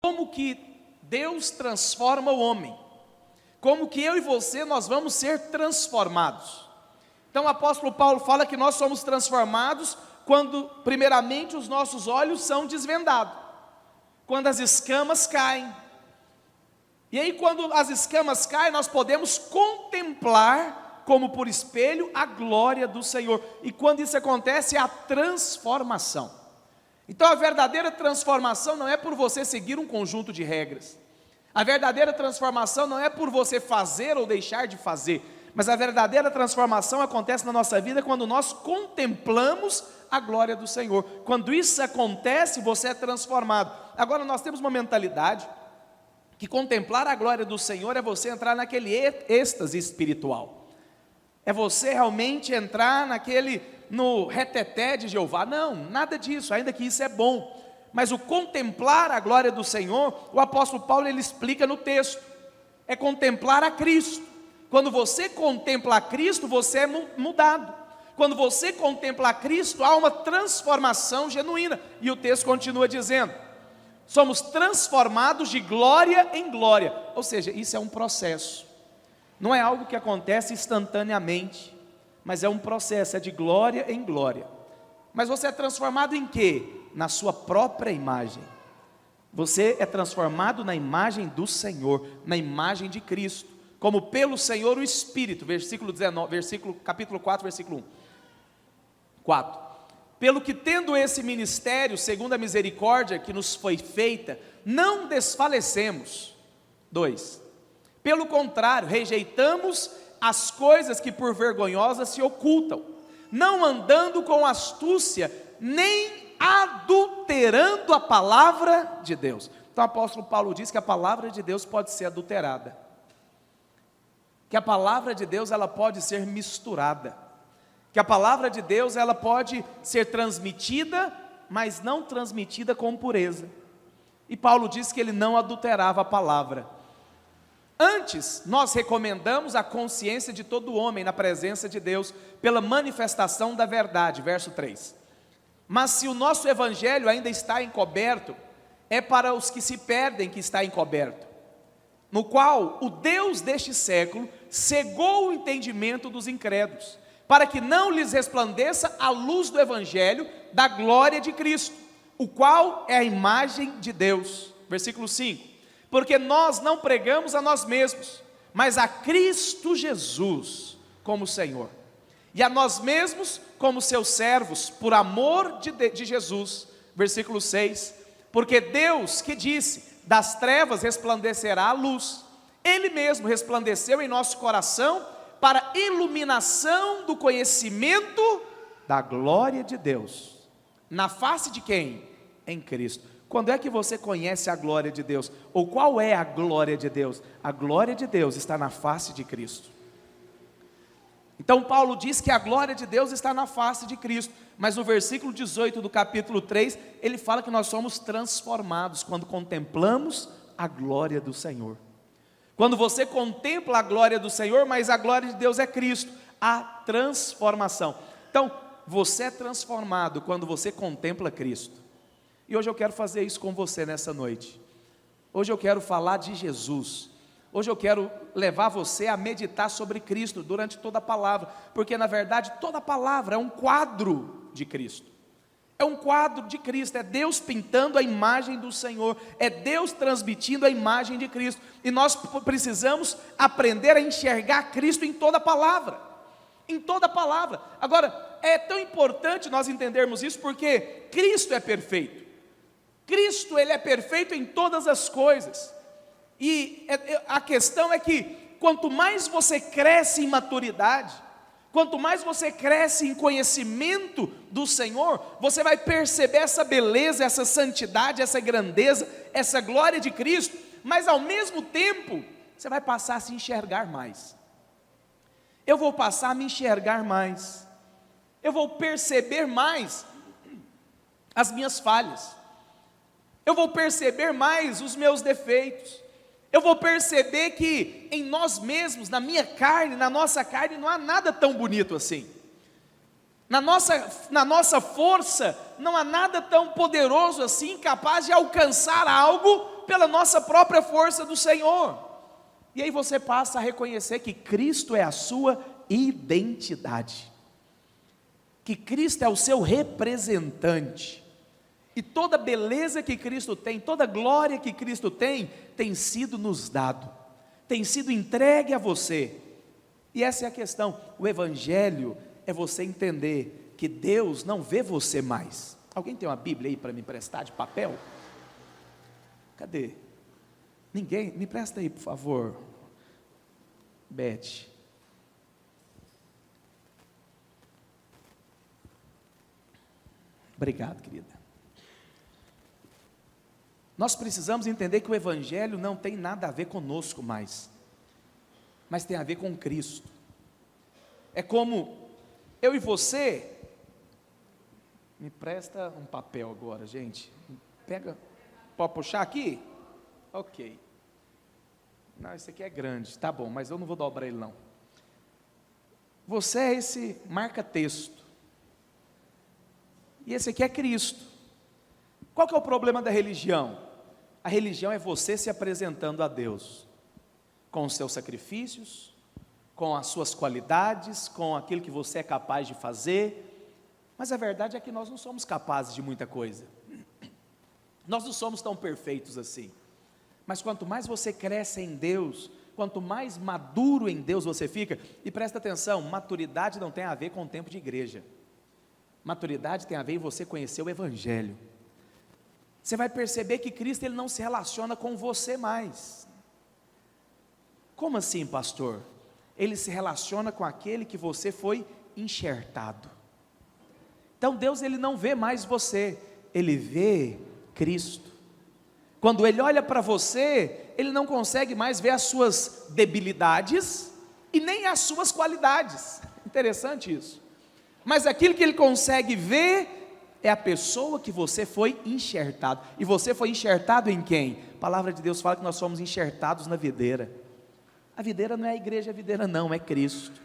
como que Deus transforma o homem, como que eu e você nós vamos ser transformados. Então o apóstolo Paulo fala que nós somos transformados quando primeiramente os nossos olhos são desvendados, quando as escamas caem. E aí quando as escamas caem, nós podemos contemplar como por espelho a glória do Senhor. E quando isso acontece, é a transformação. Então a verdadeira transformação não é por você seguir um conjunto de regras. A verdadeira transformação não é por você fazer ou deixar de fazer. Mas a verdadeira transformação acontece na nossa vida quando nós contemplamos a glória do Senhor. Quando isso acontece, você é transformado. Agora nós temos uma mentalidade que contemplar a glória do Senhor é você entrar naquele êxtase espiritual. É você realmente entrar no reteté de Jeová. Não, nada disso, ainda que isso é bom. Mas o contemplar a glória do Senhor, o apóstolo Paulo ele explica no texto, é contemplar a Cristo. Quando você contempla a Cristo, você é mudado. Quando você contempla a Cristo, há uma transformação genuína. E o texto continua dizendo, somos transformados de glória em glória. Ou seja, isso é um processo. Não é algo que acontece instantaneamente, mas é um processo, é de glória em glória. Mas você é transformado em quê? Na sua própria imagem. Você é transformado na imagem do Senhor, na imagem de Cristo, como pelo Senhor o Espírito, capítulo 4, versículo 1. 4. Pelo que tendo esse ministério, segundo a misericórdia que nos foi feita, não desfalecemos. 2. Pelo contrário, rejeitamos as coisas que por vergonhosas se ocultam, não andando com astúcia, nem adulterando a palavra de Deus. Então o apóstolo Paulo diz que a palavra de Deus pode ser adulterada, que a palavra de Deus ela pode ser misturada, que a palavra de Deus ela pode ser transmitida, mas não transmitida com pureza. E Paulo diz que ele não adulterava a palavra. Antes, nós recomendamos a consciência de todo homem na presença de Deus, pela manifestação da verdade, verso 3. Mas se o nosso evangelho ainda está encoberto, é para os que se perdem que está encoberto, no qual o Deus deste século cegou o entendimento dos incrédulos, para que não lhes resplandeça a luz do evangelho da glória de Cristo, o qual é a imagem de Deus. Versículo 5. Porque nós não pregamos a nós mesmos, mas a Cristo Jesus como Senhor, e a nós mesmos como seus servos, por amor de Jesus. Versículo 6. Porque Deus que disse, das trevas resplandecerá a luz, Ele mesmo resplandeceu em nosso coração, para iluminação do conhecimento da glória de Deus. Na face de quem? Em Cristo. Quando é que você conhece a glória de Deus? Ou qual é a glória de Deus? A glória de Deus está na face de Cristo. Então Paulo diz que a glória de Deus está na face de Cristo, mas no versículo 18 do capítulo 3, ele fala que nós somos transformados quando contemplamos a glória do Senhor. Quando você contempla a glória do Senhor, mas a glória de Deus é Cristo, a transformação. Então, você é transformado quando você contempla Cristo. E hoje eu quero fazer isso com você nessa noite. Hoje eu quero falar de Jesus. Hoje eu quero levar você a meditar sobre Cristo durante toda a palavra, porque na verdade toda a palavra é um quadro de Cristo. É um quadro de Cristo, é Deus pintando a imagem do Senhor, é Deus transmitindo a imagem de Cristo. E nós precisamos aprender a enxergar Cristo em toda a palavra. Em toda a palavra. Agora, é tão importante nós entendermos isso porque Cristo é perfeito. Cristo, Ele é perfeito em todas as coisas, e a questão é que, quanto mais você cresce em maturidade, quanto mais você cresce em conhecimento do Senhor, você vai perceber essa beleza, essa santidade, essa grandeza, essa glória de Cristo, mas ao mesmo tempo, você vai passar a se enxergar mais. Eu vou passar a me enxergar mais, eu vou perceber mais as minhas falhas, eu vou perceber mais os meus defeitos, eu vou perceber que em nós mesmos, na minha carne, na nossa carne, não há nada tão bonito assim. Na nossa força, não há nada tão poderoso assim, capaz de alcançar algo pela nossa própria força do Senhor. E aí você passa a reconhecer que Cristo é a sua identidade, que Cristo é o seu representante, e toda beleza que Cristo tem, toda glória que Cristo tem sido nos dado, tem sido entregue a você. E essa é a questão. O Evangelho é você entender que Deus não vê você mais. Alguém tem uma Bíblia aí para me emprestar de papel? Cadê? Ninguém? Me presta aí, por favor, Beth. Obrigado, querida. Nós precisamos entender que o Evangelho não tem nada a ver conosco mais, mas tem a ver com Cristo. É como eu e você. Me presta um papel agora, gente. Pega, pode puxar aqui? Ok. Não, esse aqui é grande, tá bom, mas eu não vou dobrar ele não. Você é esse marca-texto, e esse aqui é Cristo. Qual que é o problema da religião? A religião é você se apresentando a Deus, com os seus sacrifícios, com as suas qualidades, com aquilo que você é capaz de fazer, mas a verdade é que nós não somos capazes de muita coisa, nós não somos tão perfeitos assim. Mas quanto mais você cresce em Deus, quanto mais maduro em Deus você fica, e presta atenção, maturidade não tem a ver com o tempo de igreja, maturidade tem a ver em você conhecer o Evangelho. Você vai perceber que Cristo ele não se relaciona com você mais. Como assim, pastor? Ele se relaciona com aquele que você foi enxertado. Então Deus ele não vê mais você, ele vê Cristo. Quando ele olha para você, ele não consegue mais ver as suas debilidades e nem as suas qualidades. Interessante isso. Mas aquilo que ele consegue ver é a pessoa que você foi enxertado. E você foi enxertado em quem? A palavra de Deus fala que nós somos enxertados na videira. A videira não é a igreja, a videira não, é Cristo.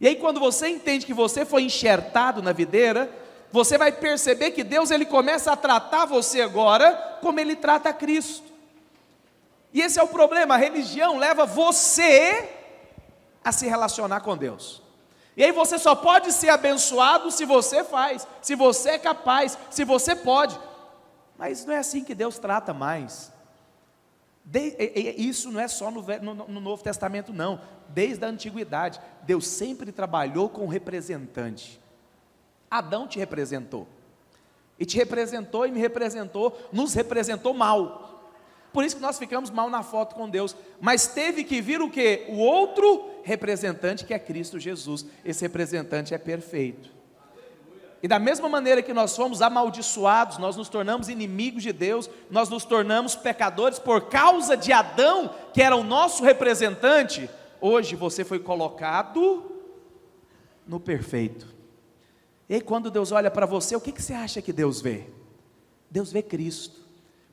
E aí quando você entende que você foi enxertado na videira, você vai perceber que Deus ele começa a tratar você agora como ele trata Cristo. E esse é o problema, a religião leva você a se relacionar com Deus. E aí você só pode ser abençoado se você faz, se você é capaz, se você pode. Mas não é assim que Deus trata mais. Isso não é só no Novo Testamento não, desde a antiguidade, Deus sempre trabalhou com representante. Adão te representou, e te representou e me representou, nos representou mal, por isso que nós ficamos mal na foto com Deus, mas teve que vir o quê? O outro representante que é Cristo Jesus, esse representante é perfeito. E da mesma maneira que nós fomos amaldiçoados, nós nos tornamos inimigos de Deus, nós nos tornamos pecadores por causa de Adão, que era o nosso representante, hoje você foi colocado no perfeito. E aí quando Deus olha para você, o que você acha que Deus vê? Deus vê Cristo,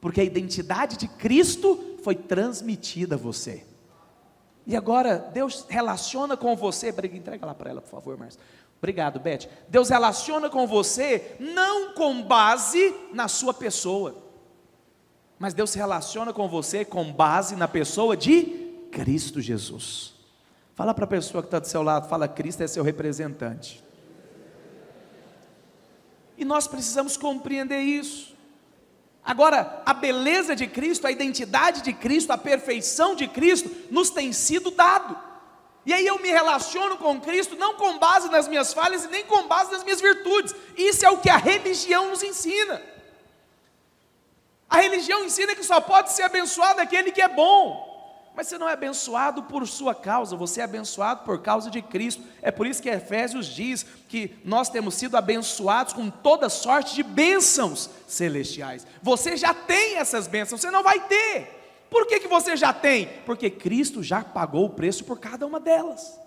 porque a identidade de Cristo foi transmitida a você. E agora Deus relaciona com você, entrega lá para ela por favor, Márcio. Obrigado, Beth. Deus relaciona com você não com base na sua pessoa, mas Deus se relaciona com você com base na pessoa de Cristo Jesus. Fala para a pessoa que está do seu lado, fala: Cristo é seu representante. E nós precisamos compreender isso. Agora, a beleza de Cristo, a identidade de Cristo, a perfeição de Cristo, nos tem sido dado. E aí eu me relaciono com Cristo, não com base nas minhas falhas e nem com base nas minhas virtudes. Isso é o que a religião nos ensina. A religião ensina que só pode ser abençoado aquele que é bom. Mas você não é abençoado por sua causa, você é abençoado por causa de Cristo. É por isso que Efésios diz que nós temos sido abençoados com toda sorte de bênçãos celestiais. Você já tem essas bênçãos, você não vai ter. Por que você já tem? Porque Cristo já pagou o preço por cada uma delas.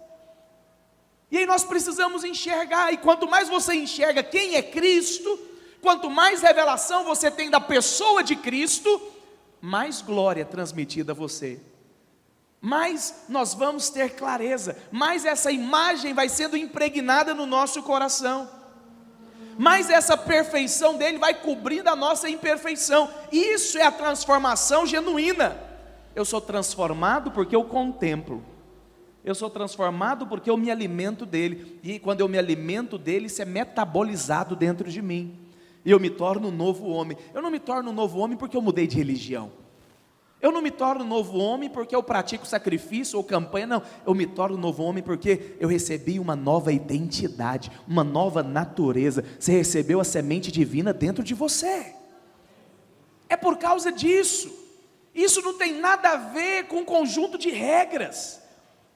E aí nós precisamos enxergar, e quanto mais você enxerga quem é Cristo, quanto mais revelação você tem da pessoa de Cristo, mais glória é transmitida a você. Mais nós vamos ter clareza, mais essa imagem vai sendo impregnada no nosso coração. mais essa perfeição dele vai cobrindo a nossa imperfeição. Isso é a transformação genuína. Eu sou transformado porque eu contemplo. Eu sou transformado porque eu me alimento dele. E quando eu me alimento dele, isso é metabolizado dentro de mim. E eu me torno um novo homem. Eu não me torno um novo homem porque eu mudei de religião. Eu não me torno um novo homem porque eu pratico sacrifício ou campanha, não. Eu me torno um novo homem porque eu recebi uma nova identidade, uma nova natureza. Você recebeu a semente divina dentro de você. É por causa disso. Isso não tem nada a ver com um conjunto de regras.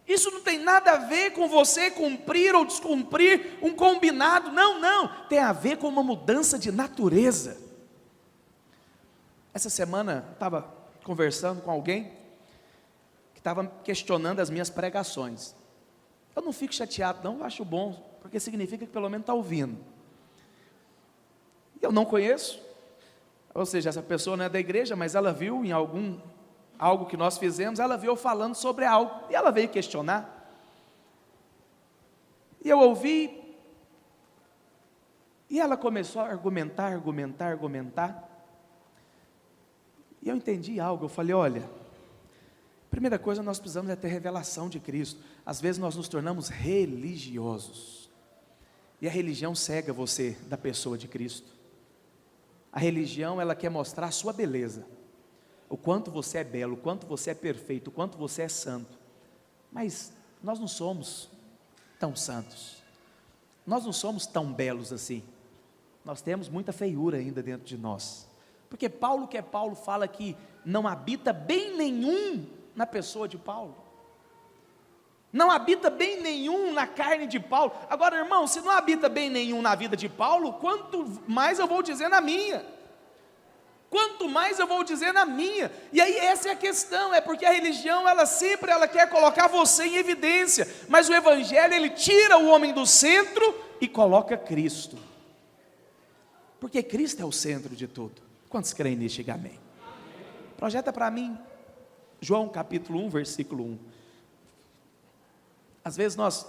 Isso não tem nada a ver com você cumprir ou descumprir um combinado. Não, não. Tem a ver com uma mudança de natureza. Essa semana eu estava conversando com alguém que estava questionando as minhas pregações. Eu não fico chateado não, eu acho bom, porque significa que pelo menos está ouvindo. Eu não conheço, ou seja, essa pessoa não é da igreja, mas ela viu em algo que nós fizemos, ela viu eu falando sobre algo, e ela veio questionar, e eu ouvi, e ela começou a argumentar, e eu entendi algo. Eu falei, olha, primeira coisa, nós precisamos é ter revelação de Cristo. Às vezes nós nos tornamos religiosos, e a religião cega você da pessoa de Cristo. A religião, ela quer mostrar a sua beleza, o quanto você é belo, o quanto você é perfeito, o quanto você é santo, mas nós não somos tão santos, nós não somos tão belos assim, nós temos muita feiura ainda dentro de nós, porque Paulo fala que não habita bem nenhum na pessoa de Paulo, não habita bem nenhum na carne de Paulo. Agora, irmão, se não habita bem nenhum na vida de Paulo, quanto mais eu vou dizer na minha, quanto mais eu vou dizer na minha. E aí essa é a questão, é porque a religião, ela quer colocar você em evidência, mas o evangelho, ele tira o homem do centro e coloca Cristo, porque Cristo é o centro de tudo. Quantos creem nisso? Diga amém. Projeta para mim João capítulo 1, versículo 1. Às vezes nós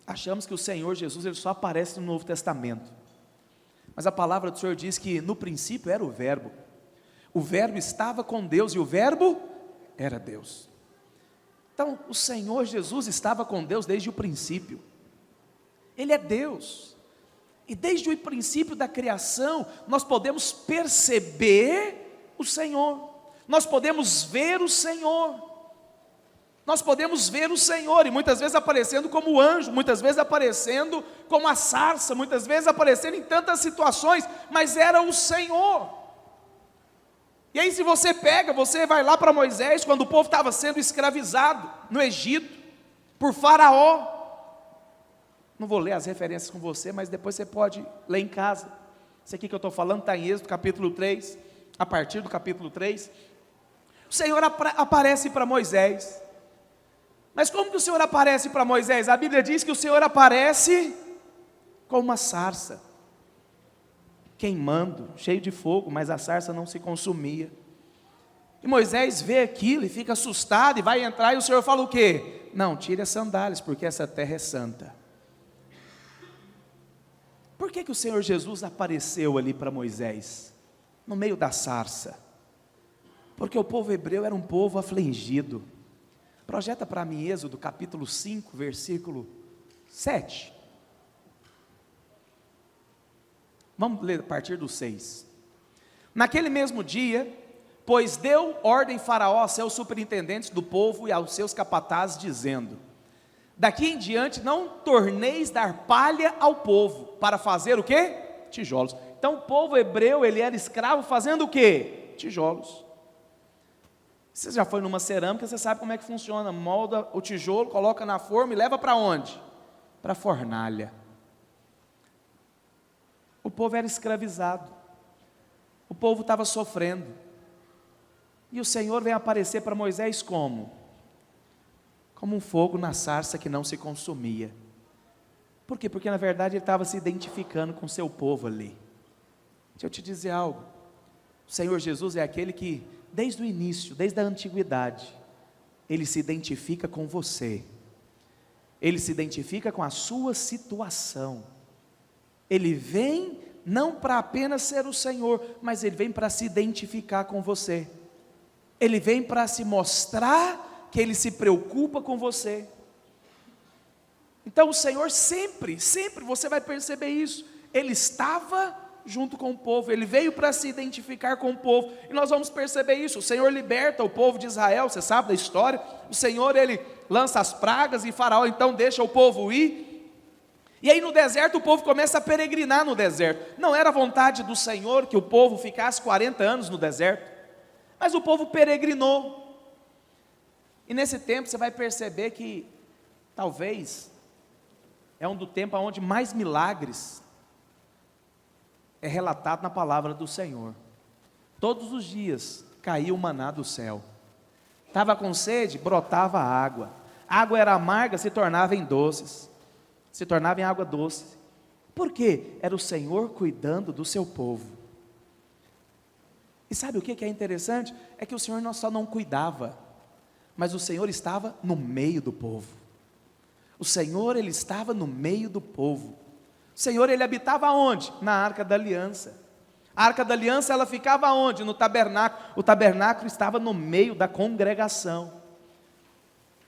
achamos que o Senhor Jesus, ele só aparece no Novo Testamento, mas a palavra do Senhor diz que no princípio era o Verbo estava com Deus, e o Verbo era Deus. Então o Senhor Jesus estava com Deus desde o princípio, Ele é Deus, e desde o princípio da criação, nós podemos perceber o Senhor, nós podemos ver o Senhor, e muitas vezes aparecendo como anjo, muitas vezes aparecendo como a sarça, muitas vezes aparecendo em tantas situações, mas era o Senhor. E aí, se você vai lá para Moisés, quando o povo estava sendo escravizado no Egito, por Faraó. Não vou ler as referências com você, mas depois você pode ler em casa. Isso aqui que eu estou falando está em Êxodo capítulo 3, a partir do capítulo 3. O Senhor aparece para Moisés. Mas como que o Senhor aparece para Moisés? A Bíblia diz que o Senhor aparece com uma sarça, queimando, cheio de fogo, mas a sarça não se consumia. E Moisés vê aquilo e fica assustado, e vai entrar, e o Senhor fala o quê? Não, tire as sandálias, porque essa terra é santa. Por que o Senhor Jesus apareceu ali para Moisés, no meio da sarça? Porque o povo hebreu era um povo afligido. Projeta para mim Êxodo capítulo 5, versículo 7. Vamos ler a partir do 6. Naquele mesmo dia, pois deu ordem Faraó a seus superintendentes do povo e aos seus capatazes, dizendo: daqui em diante não torneis dar palha ao povo, para fazer o quê? Tijolos. Então o povo hebreu, ele era escravo fazendo o quê? Tijolos. Você já foi numa cerâmica, você sabe como é que funciona. Molda o tijolo, coloca na forma e leva para onde? Para a fornalha. O povo era escravizado, o povo estava sofrendo, e o Senhor vem aparecer para Moisés como um fogo na sarça que não se consumia. Por quê? Porque na verdade ele estava se identificando com o seu povo ali. Deixa eu te dizer algo, o Senhor Jesus é aquele que desde o início, desde a antiguidade, Ele se identifica com você, Ele se identifica com a sua situação, Ele vem não para apenas ser o Senhor, mas Ele vem para se identificar com você. Ele vem para se mostrar que Ele se preocupa com você. Então o Senhor sempre você vai perceber isso. Ele estava junto com o povo, Ele veio para se identificar com o povo, e nós vamos perceber isso. O Senhor liberta o povo de Israel, você sabe da história. O Senhor, Ele lança as pragas, e Faraó então deixa o povo ir, e aí no deserto o povo começa a peregrinar no deserto. Não era vontade do Senhor que o povo ficasse 40 anos no deserto, mas o povo peregrinou, e nesse tempo você vai perceber que talvez é um do tempo onde mais milagres é relatado na palavra do Senhor. Todos os dias caía o maná do céu. Estava com sede, brotava água. A água era amarga, se tornava em doces. Se tornava em água doce. Por quê? Era o Senhor cuidando do seu povo. E sabe o que é interessante? É que o Senhor não só não cuidava, mas o Senhor estava no meio do povo. O Senhor, Ele estava no meio do povo. O Senhor, Ele habitava onde? Na Arca da Aliança. A Arca da Aliança, ela ficava onde? No tabernáculo. O tabernáculo estava no meio da congregação.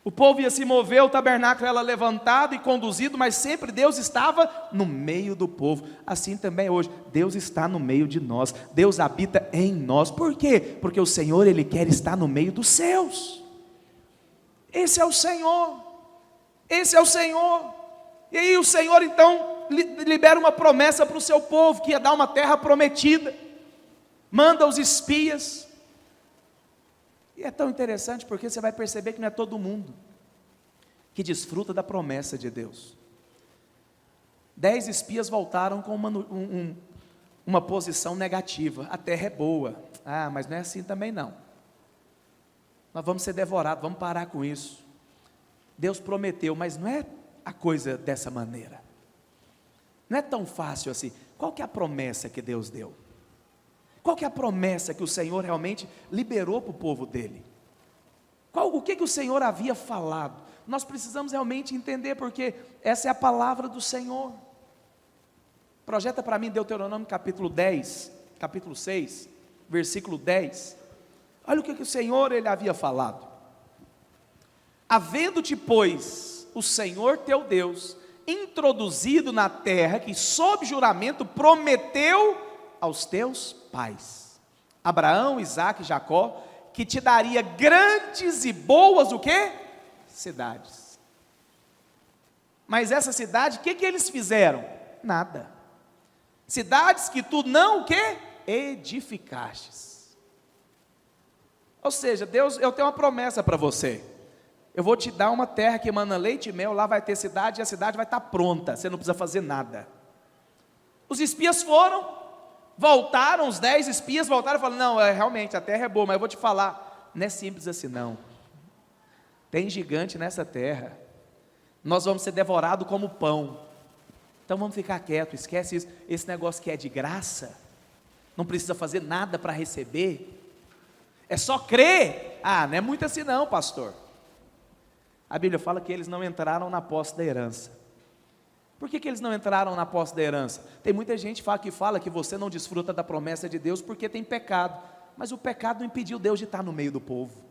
O povo ia se mover, o tabernáculo era levantado e conduzido, mas sempre Deus estava no meio do povo. Assim também hoje, Deus está no meio de nós. Deus habita em nós. Por quê? Porque o Senhor, Ele quer estar no meio dos seus. Esse é o Senhor. Esse é o Senhor. E aí o Senhor então libera uma promessa para o seu povo, que ia dar uma terra prometida. Manda os espias. E é tão interessante porque você vai perceber que não é todo mundo que desfruta da promessa de Deus. 10 espias voltaram com uma posição negativa. A terra é boa. Ah, mas não é assim também não. Nós vamos ser devorados, vamos parar com isso. Deus prometeu, mas não é a coisa dessa maneira. Não é tão fácil assim. Qual que é a promessa que Deus deu? Qual que é a promessa que o Senhor realmente liberou para o povo dele? O que o Senhor havia falado? Nós precisamos realmente entender, porque essa é a palavra do Senhor. Projeta para mim Deuteronômio capítulo 10, capítulo 6, versículo 10. Olha o que o Senhor, Ele havia falado. Havendo-te, pois, o Senhor teu Deus introduzido na terra que sob juramento prometeu aos teus pais, Abraão, Isaque e Jacó, que te daria grandes e boas o quê? Cidades. Mas essa cidade, o que eles fizeram? Nada. Cidades que tu não o quê? Edificastes. Ou seja, Deus, eu tenho uma promessa para você. Eu vou te dar uma terra que emana leite e mel, lá vai ter cidade, e a cidade vai estar pronta, você não precisa fazer nada. Os espias foram, voltaram, os 10 espias voltaram e falaram, não, realmente, a terra é boa, mas eu vou te falar, não é simples assim não. Tem gigante nessa terra, nós vamos ser devorados como pão. Então vamos ficar quietos, esquece isso, esse negócio que é de graça, não precisa fazer nada para receber, é só crer. Ah, não é muito assim não, pastor. A Bíblia fala que eles não entraram na posse da herança. Por que eles não entraram na posse da herança? Tem muita gente que fala que você não desfruta da promessa de Deus porque tem pecado. Mas o pecado não impediu Deus de estar no meio do povo.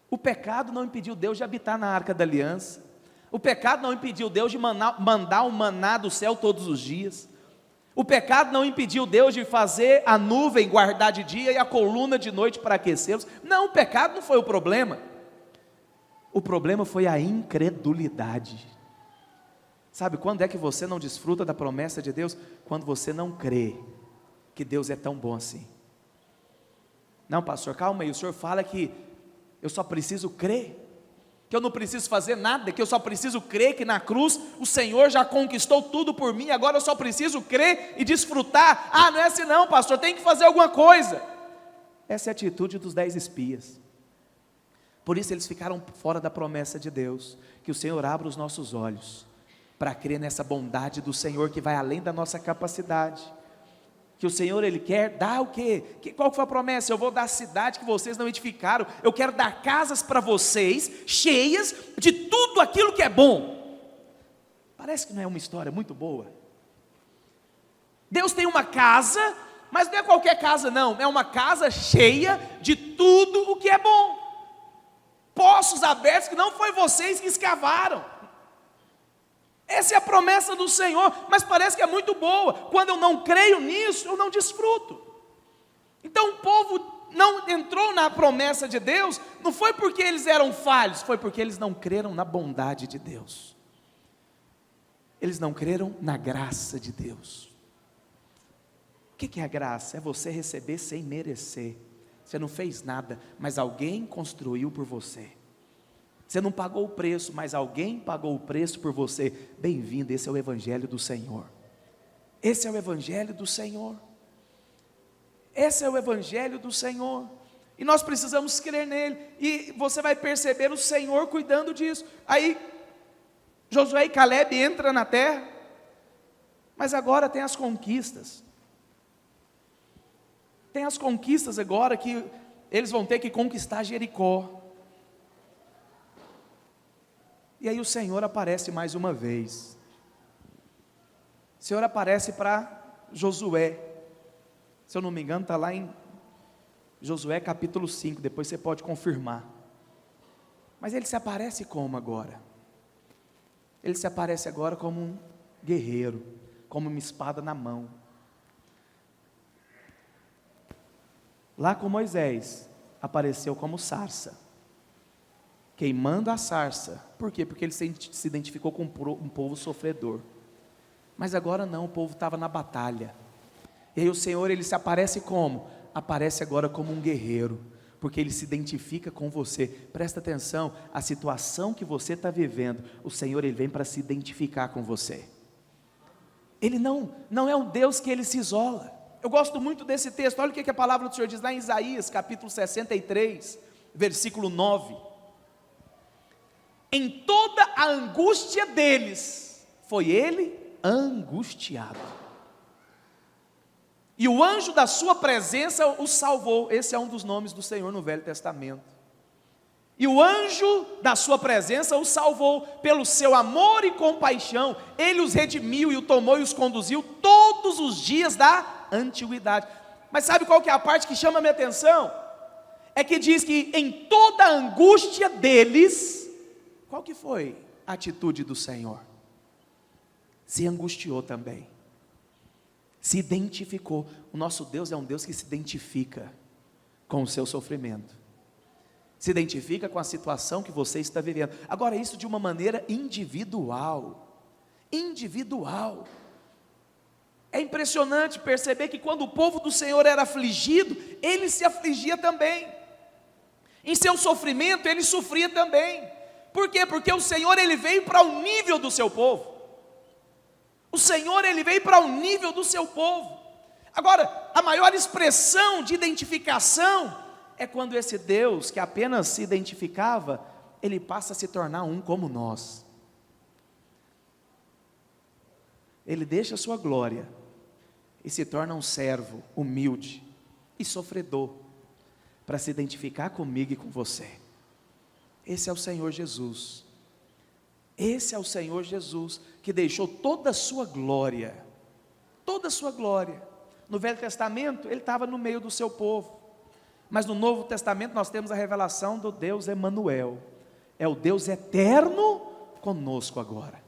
O pecado não impediu Deus de habitar na Arca da Aliança. O pecado não impediu Deus de mandar o maná do céu todos os dias. O pecado não impediu Deus de fazer a nuvem guardar de dia e a coluna de noite para aquecê-los. Não, o pecado não foi o problema. O problema foi a incredulidade. Sabe quando é que você não desfruta da promessa de Deus? Quando você não crê que Deus é tão bom assim. Não, pastor, calma aí, o senhor fala que eu só preciso crer, que eu não preciso fazer nada, que eu só preciso crer que na cruz o Senhor já conquistou tudo por mim, agora eu só preciso crer e desfrutar. Ah, não é assim não, pastor, tem que fazer alguma coisa. Essa é a atitude dos 10 espias. Por isso eles ficaram fora da promessa de Deus. Que o Senhor abra os nossos olhos para crer nessa bondade do Senhor que vai além da nossa capacidade. Que o Senhor, Ele quer dar o quê? Qual foi a promessa? Eu vou dar a cidade que vocês não edificaram. Eu quero dar casas para vocês cheias de tudo aquilo que é bom. Parece que não é uma história muito boa. Deus tem uma casa, mas não é qualquer casa não, é uma casa cheia de tudo o que é bom. Poços abertos que não foi vocês que escavaram. Essa é a promessa do Senhor, mas parece que é muito boa. Quando eu não creio nisso, eu não desfruto. Então o povo não entrou na promessa de Deus, não foi porque eles eram falhos, foi porque eles não creram na bondade de Deus. Eles não creram na graça de Deus. O que é a graça? É você receber sem merecer. Você não fez nada, mas alguém construiu por você. Você não pagou o preço, mas alguém pagou o preço por você. Bem-vindo, esse é o Evangelho do Senhor. Esse é o Evangelho do Senhor. Esse é o Evangelho do Senhor. E nós precisamos crer nele. E você vai perceber o Senhor cuidando disso. Aí, Josué e Caleb entram na terra, mas agora tem as conquistas. Tem as conquistas agora que eles vão ter que conquistar Jericó. E aí o Senhor aparece mais uma vez. O Senhor aparece para Josué. Se eu não me engano, está lá em Josué capítulo 5, depois você pode confirmar. Mas ele se aparece como agora? Ele se aparece agora como um guerreiro, como uma espada na mão. Lá com Moisés, apareceu como sarça, queimando a sarça. Por quê? Porque ele se identificou com um povo sofredor. Mas agora não, o povo estava na batalha. E aí o Senhor, ele se aparece como? Aparece agora como um guerreiro, porque ele se identifica com você. Presta atenção, a situação que você está vivendo, o Senhor, ele vem para se identificar com você. Ele não é um Deus que ele se isola. Eu gosto muito desse texto. Olha o que a palavra do Senhor diz lá em Isaías, capítulo 63, versículo 9. Em toda a angústia deles, foi ele angustiado, e o anjo da sua presença o salvou. Esse é um dos nomes do Senhor no Velho Testamento. E o anjo da sua presença o salvou, pelo seu amor e compaixão, ele os redimiu e o tomou e os conduziu todos os dias da antiguidade. Mas sabe qual que é a parte que chama a minha atenção? É que diz que em toda a angústia deles, qual que foi a atitude do Senhor? Se angustiou também, se identificou. O nosso Deus é um Deus que se identifica com o seu sofrimento, se identifica com a situação que você está vivendo. Agora, isso de uma maneira individual. É impressionante perceber que quando o povo do Senhor era afligido, ele se afligia também. Em seu sofrimento, ele sofria também. Por quê? Porque o Senhor, ele veio para o nível do seu povo. O Senhor, ele veio para o nível do seu povo. Agora, a maior expressão de identificação é quando esse Deus, que apenas se identificava, ele passa a se tornar um como nós. Ele deixa a sua glória e se torna um servo humilde e sofredor, para se identificar comigo e com você. Esse é o Senhor Jesus. Esse é o Senhor Jesus, que deixou toda a sua glória. No Velho Testamento, ele estava no meio do seu povo. Mas no Novo Testamento nós temos a revelação do Deus Emanuel. É o Deus eterno conosco agora.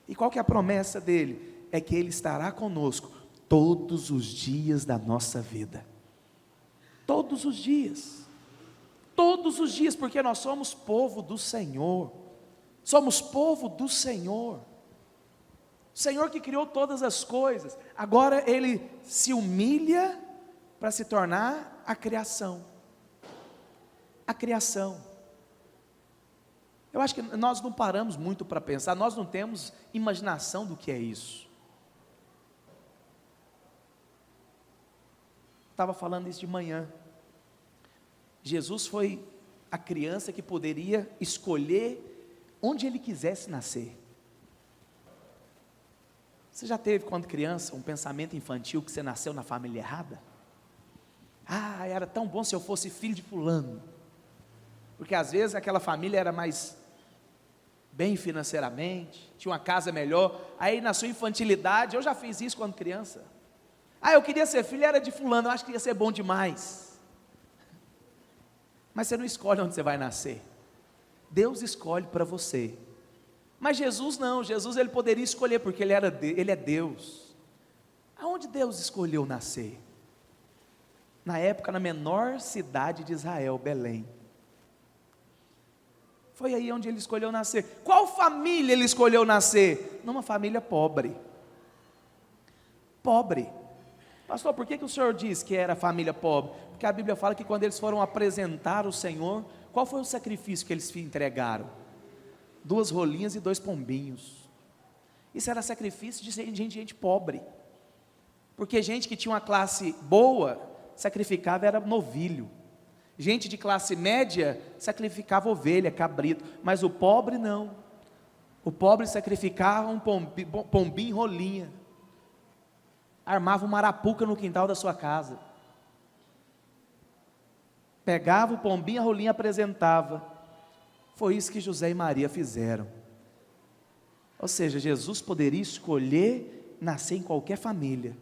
E qual que é a promessa dele? É que ele estará conosco todos os dias da nossa vida. Todos os dias, porque nós somos povo do Senhor. Somos povo do Senhor. O Senhor que criou todas as coisas, agora ele se humilha para se tornar a criação. Eu acho que nós não paramos muito para pensar, nós não temos imaginação do que é isso. Estava falando isso de manhã. Jesus foi a criança que poderia escolher onde ele quisesse nascer. Você já teve, quando criança, um pensamento infantil que você nasceu na família errada? Ah, era tão bom se eu fosse filho de fulano. Porque às vezes aquela família era mais bem financeiramente, tinha uma casa melhor, aí na sua infantilidade, eu já fiz isso quando criança, eu queria ser filho, era de fulano, eu acho que ia ser bom demais, mas você não escolhe onde você vai nascer, Deus escolhe para você, mas Jesus não, Jesus ele poderia escolher, porque ele é Deus. Aonde Deus escolheu nascer? Na época, na menor cidade de Israel, Belém. Foi aí onde ele escolheu nascer. Qual família ele escolheu nascer? Numa família pobre. Pobre. Pastor, por que o senhor diz que era família pobre? Porque a Bíblia fala que quando eles foram apresentar o Senhor, qual foi o sacrifício que eles entregaram? 2 rolinhas e 2 pombinhos. Isso era sacrifício de gente pobre. Porque gente que tinha uma classe boa, sacrificava era novilho. Gente de classe média, sacrificava ovelha, cabrito. Mas o pobre não. O pobre sacrificava um pombinho em rolinha. Armava uma arapuca no quintal da sua casa. Pegava o pombinho, a rolinha apresentava. Foi isso que José e Maria fizeram. Ou seja, Jesus poderia escolher nascer em qualquer família,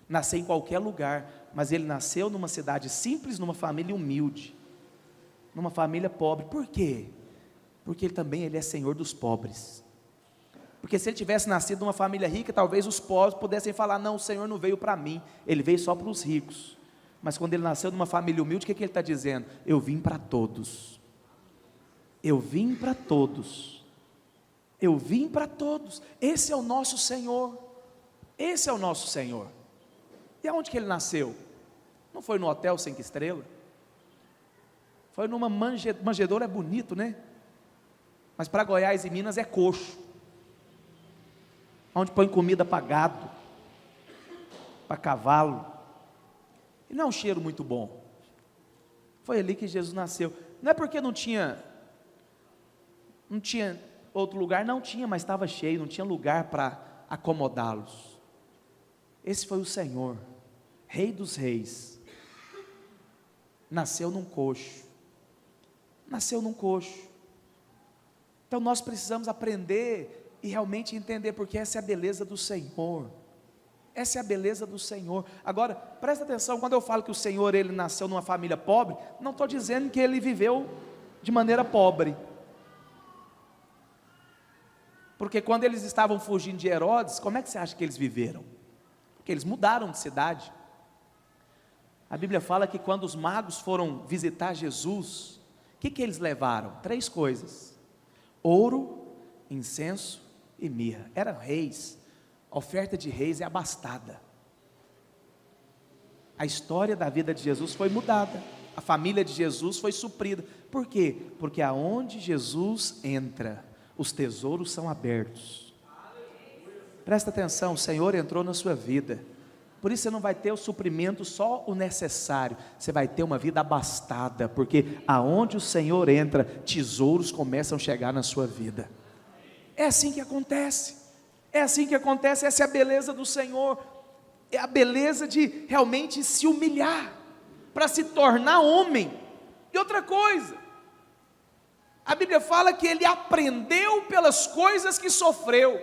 nascer em qualquer lugar, mas ele nasceu numa cidade simples, numa família humilde, numa família pobre. Por quê? Porque ele é Senhor dos pobres. Porque se ele tivesse nascido numa família rica, talvez os pobres pudessem falar, não, o Senhor não veio para mim, ele veio só para os ricos. Mas quando ele nasceu numa família humilde, o que ele está dizendo? Eu vim para todos. Eu vim para todos. Eu vim para todos. Esse é o nosso Senhor. Esse é o nosso Senhor. E aonde que ele nasceu? Não foi no hotel 5 estrelas? Foi numa manjedoura, é bonito, né? Mas para Goiás e Minas é coxo. Onde põe comida para gado, para cavalo. E não é um cheiro muito bom. Foi ali que Jesus nasceu. Não é porque não tinha outro lugar, não tinha, mas estava cheio, não tinha lugar para acomodá-los. Esse foi o Senhor, Rei dos Reis. Nasceu num coxo. Nasceu num coxo. Então nós precisamos aprender e realmente entender, porque essa é a beleza do Senhor. Essa é a beleza do Senhor. Agora, presta atenção, quando eu falo que o Senhor, ele nasceu numa família pobre, não estou dizendo que ele viveu de maneira pobre. Porque quando eles estavam fugindo de Herodes, como é que você acha que eles viveram? Porque eles mudaram de cidade. A Bíblia fala que quando os magos foram visitar Jesus, o que eles levaram? 3 coisas: ouro, incenso e mirra. Eram reis. A oferta de reis é abastada. A história da vida de Jesus foi mudada. A família de Jesus foi suprida. Por quê? Porque aonde Jesus entra, os tesouros são abertos. Presta atenção, o Senhor entrou na sua vida. Por isso você não vai ter o suprimento, só o necessário. Você vai ter uma vida abastada, porque aonde o Senhor entra, tesouros começam a chegar na sua vida. É assim que acontece. É assim que acontece. Essa é a beleza do Senhor. É a beleza de realmente se humilhar, para se tornar homem. E outra coisa, a Bíblia fala que ele aprendeu pelas coisas que sofreu.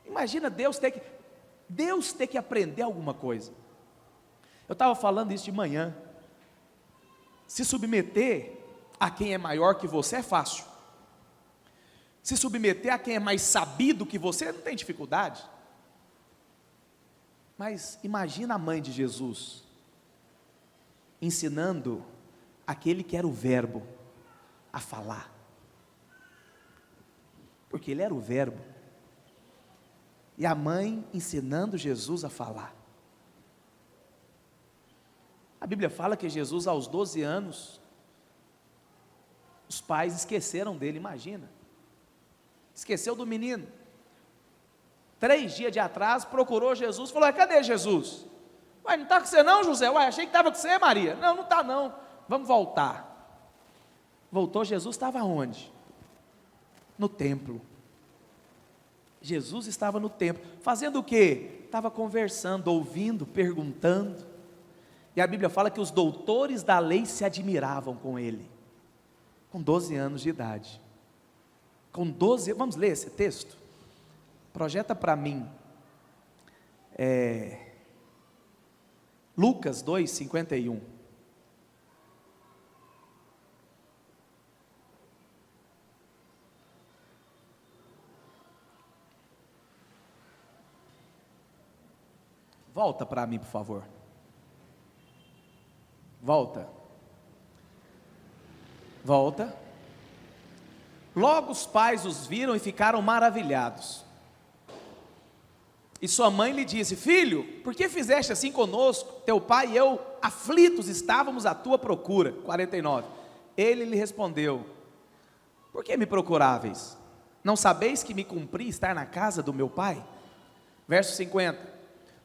Imagina Deus ter que aprender alguma coisa. Eu estava falando isso de manhã. Se submeter a quem é maior que você é fácil. Se submeter a quem é mais sabido que você, não tem dificuldade. Mas imagina a mãe de Jesus ensinando aquele que era o verbo a falar. Porque ele era o verbo. E a mãe ensinando Jesus a falar. A Bíblia fala que Jesus, aos 12 anos, os pais esqueceram dele, imagina. Esqueceu do menino. 3 dias de atraso, procurou Jesus, falou: cadê Jesus? Ué, não está com você não, José? Ué, achei que estava com você, Maria. Não, não está não, vamos voltar. Voltou, Jesus estava onde? No templo. Jesus estava no templo, fazendo o quê? Estava conversando, ouvindo, perguntando. E a Bíblia fala que os doutores da lei se admiravam com ele, com 12 anos de idade. com 12, vamos ler esse texto? Projeta para mim, Lucas 2:51. Volta para mim, por favor. Volta. Logo os pais os viram e ficaram maravilhados. E sua mãe lhe disse: filho, por que fizeste assim conosco? Teu pai e eu, aflitos, estávamos à tua procura. 49. Ele lhe respondeu: por que me procuráveis? Não sabeis que me cumpri estar na casa do meu pai? Verso 50.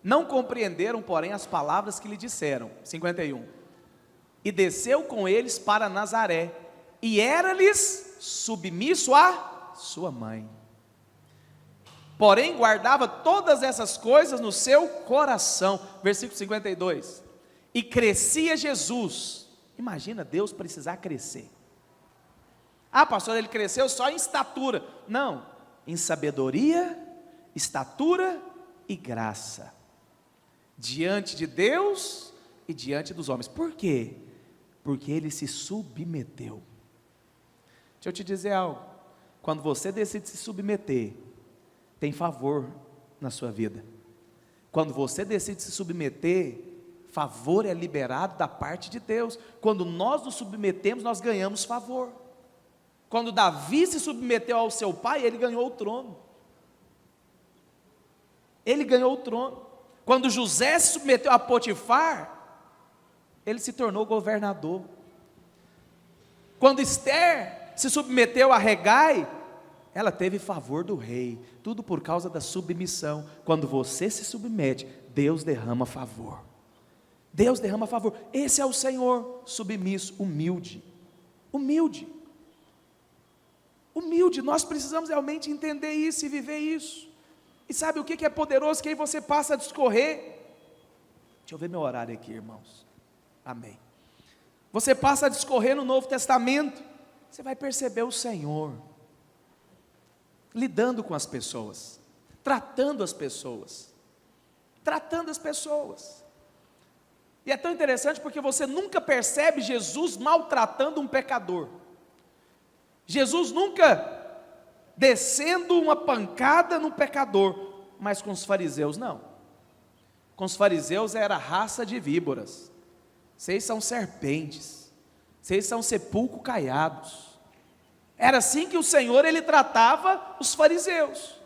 Não compreenderam, porém, as palavras que lhe disseram. 51. E desceu com eles para Nazaré, e era-lhes submisso à sua mãe. Porém, guardava todas essas coisas no seu coração. Versículo 52. E crescia Jesus. Imagina Deus precisar crescer. Ah, pastor, ele cresceu só em estatura. Não, em sabedoria, estatura e graça. Diante de Deus e diante dos homens. Por quê? Porque ele se submeteu. Deixa eu te dizer algo. Quando você decide se submeter, tem favor na sua vida. Quando você decide se submeter, favor é liberado da parte de Deus. Quando nós nos submetemos, nós ganhamos favor. Quando Davi se submeteu ao seu pai, ele ganhou o trono. Ele ganhou o trono. Quando José se submeteu a Potifar, ele se tornou governador. Quando Esther se submeteu a Hegai, ela teve favor do rei, tudo por causa da submissão. Quando você se submete, Deus derrama favor. Deus derrama favor. Esse é o Senhor, submisso, humilde. Humilde. Humilde, nós precisamos realmente entender isso e viver isso. E sabe o que é poderoso? Que aí você passa a discorrer. Deixa eu ver meu horário aqui, irmãos. Amém. Você passa a discorrer no Novo Testamento, você vai perceber o Senhor lidando com as pessoas, tratando as pessoas. E é tão interessante porque você nunca percebe Jesus maltratando um pecador. Jesus nunca descendo uma pancada no pecador, mas com os fariseus não. Com os fariseus era raça de víboras. Vocês são serpentes, vocês são sepulcro caiados. Era assim que o Senhor ele tratava os fariseus.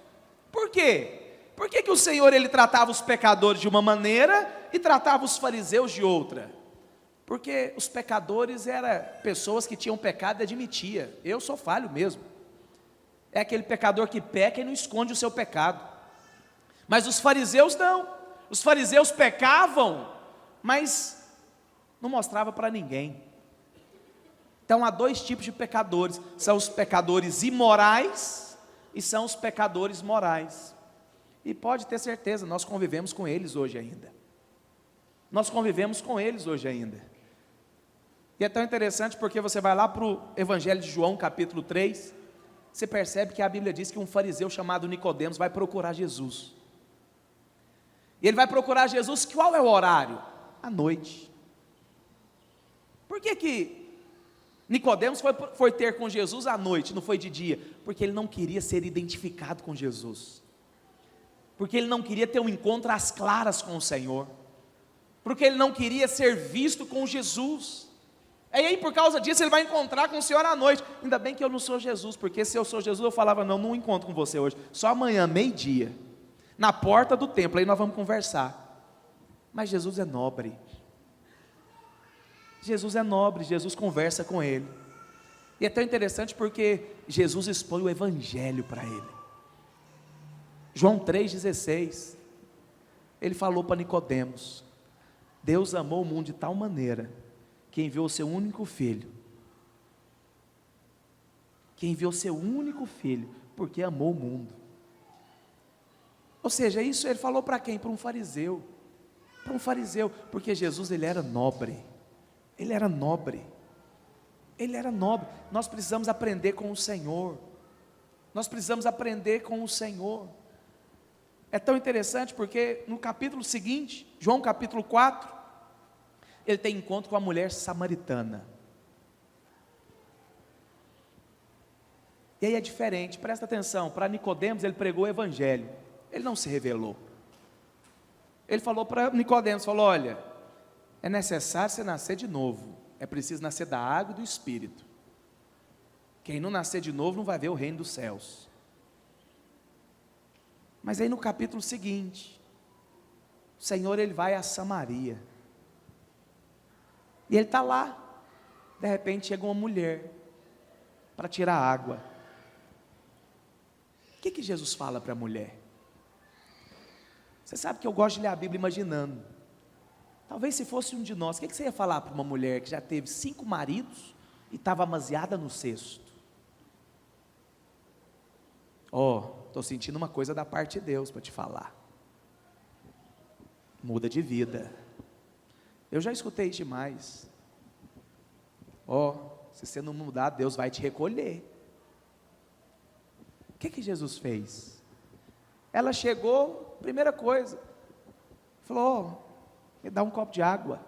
Por quê? Por que o Senhor ele tratava os pecadores de uma maneira e tratava os fariseus de outra? Porque os pecadores eram pessoas que tinham pecado e admitia. Eu sou falho mesmo. É aquele pecador que peca e não esconde o seu pecado. Mas os fariseus não. Os fariseus pecavam, mas não mostrava para ninguém. Então há dois tipos de pecadores. São os pecadores imorais e são os pecadores morais. E pode ter certeza, nós convivemos com eles hoje ainda. E é tão interessante porque você vai lá para o Evangelho de João, capítulo 3, você percebe que a Bíblia diz que um fariseu chamado Nicodemos vai procurar Jesus. E ele vai procurar Jesus, qual é o horário? À noite. Por que Nicodemos foi ter com Jesus à noite, não foi de dia? Porque ele não queria ser identificado com Jesus. Porque ele não queria ter um encontro às claras com o Senhor. Porque ele não queria ser visto com Jesus. E aí por causa disso ele vai encontrar com o Senhor à noite. Ainda bem que eu não sou Jesus, porque se eu sou Jesus eu falava, não encontro com você hoje, só amanhã, meio-dia, na porta do templo, aí nós vamos conversar. Mas Jesus é nobre. Jesus conversa com ele. E é tão interessante porque Jesus expõe o Evangelho para ele. João 3,16, ele falou para Nicodemos: Deus amou o mundo de tal maneira que enviou o seu único filho. Porque amou o mundo. Ou seja, isso ele falou para quem? Para um fariseu. Porque Jesus ele era nobre. Nós precisamos aprender com o Senhor. Nós precisamos aprender com o Senhor. É tão interessante porque no capítulo seguinte, João capítulo 4, ele tem encontro com a mulher samaritana. E aí é diferente, presta atenção, para Nicodemos ele pregou o evangelho, ele não se revelou. Ele falou para Nicodemos, falou: olha, é necessário você nascer de novo, é preciso nascer da água e do Espírito. Quem não nascer de novo não vai ver o reino dos céus. Mas aí no capítulo seguinte, o Senhor ele vai a Samaria, e ele está lá, de repente chega uma mulher, para tirar água. O que Jesus fala para a mulher? Você sabe que eu gosto de ler a Bíblia imaginando, talvez se fosse um de nós, o que você ia falar para uma mulher que já teve 5 maridos, e estava amaziada no 6º? Estou sentindo uma coisa da parte de Deus para te falar. Muda de vida. Eu já escutei isso demais. Se você não mudar, Deus vai te recolher. O que Jesus fez? Ela chegou, primeira coisa, falou: me dá um copo de água.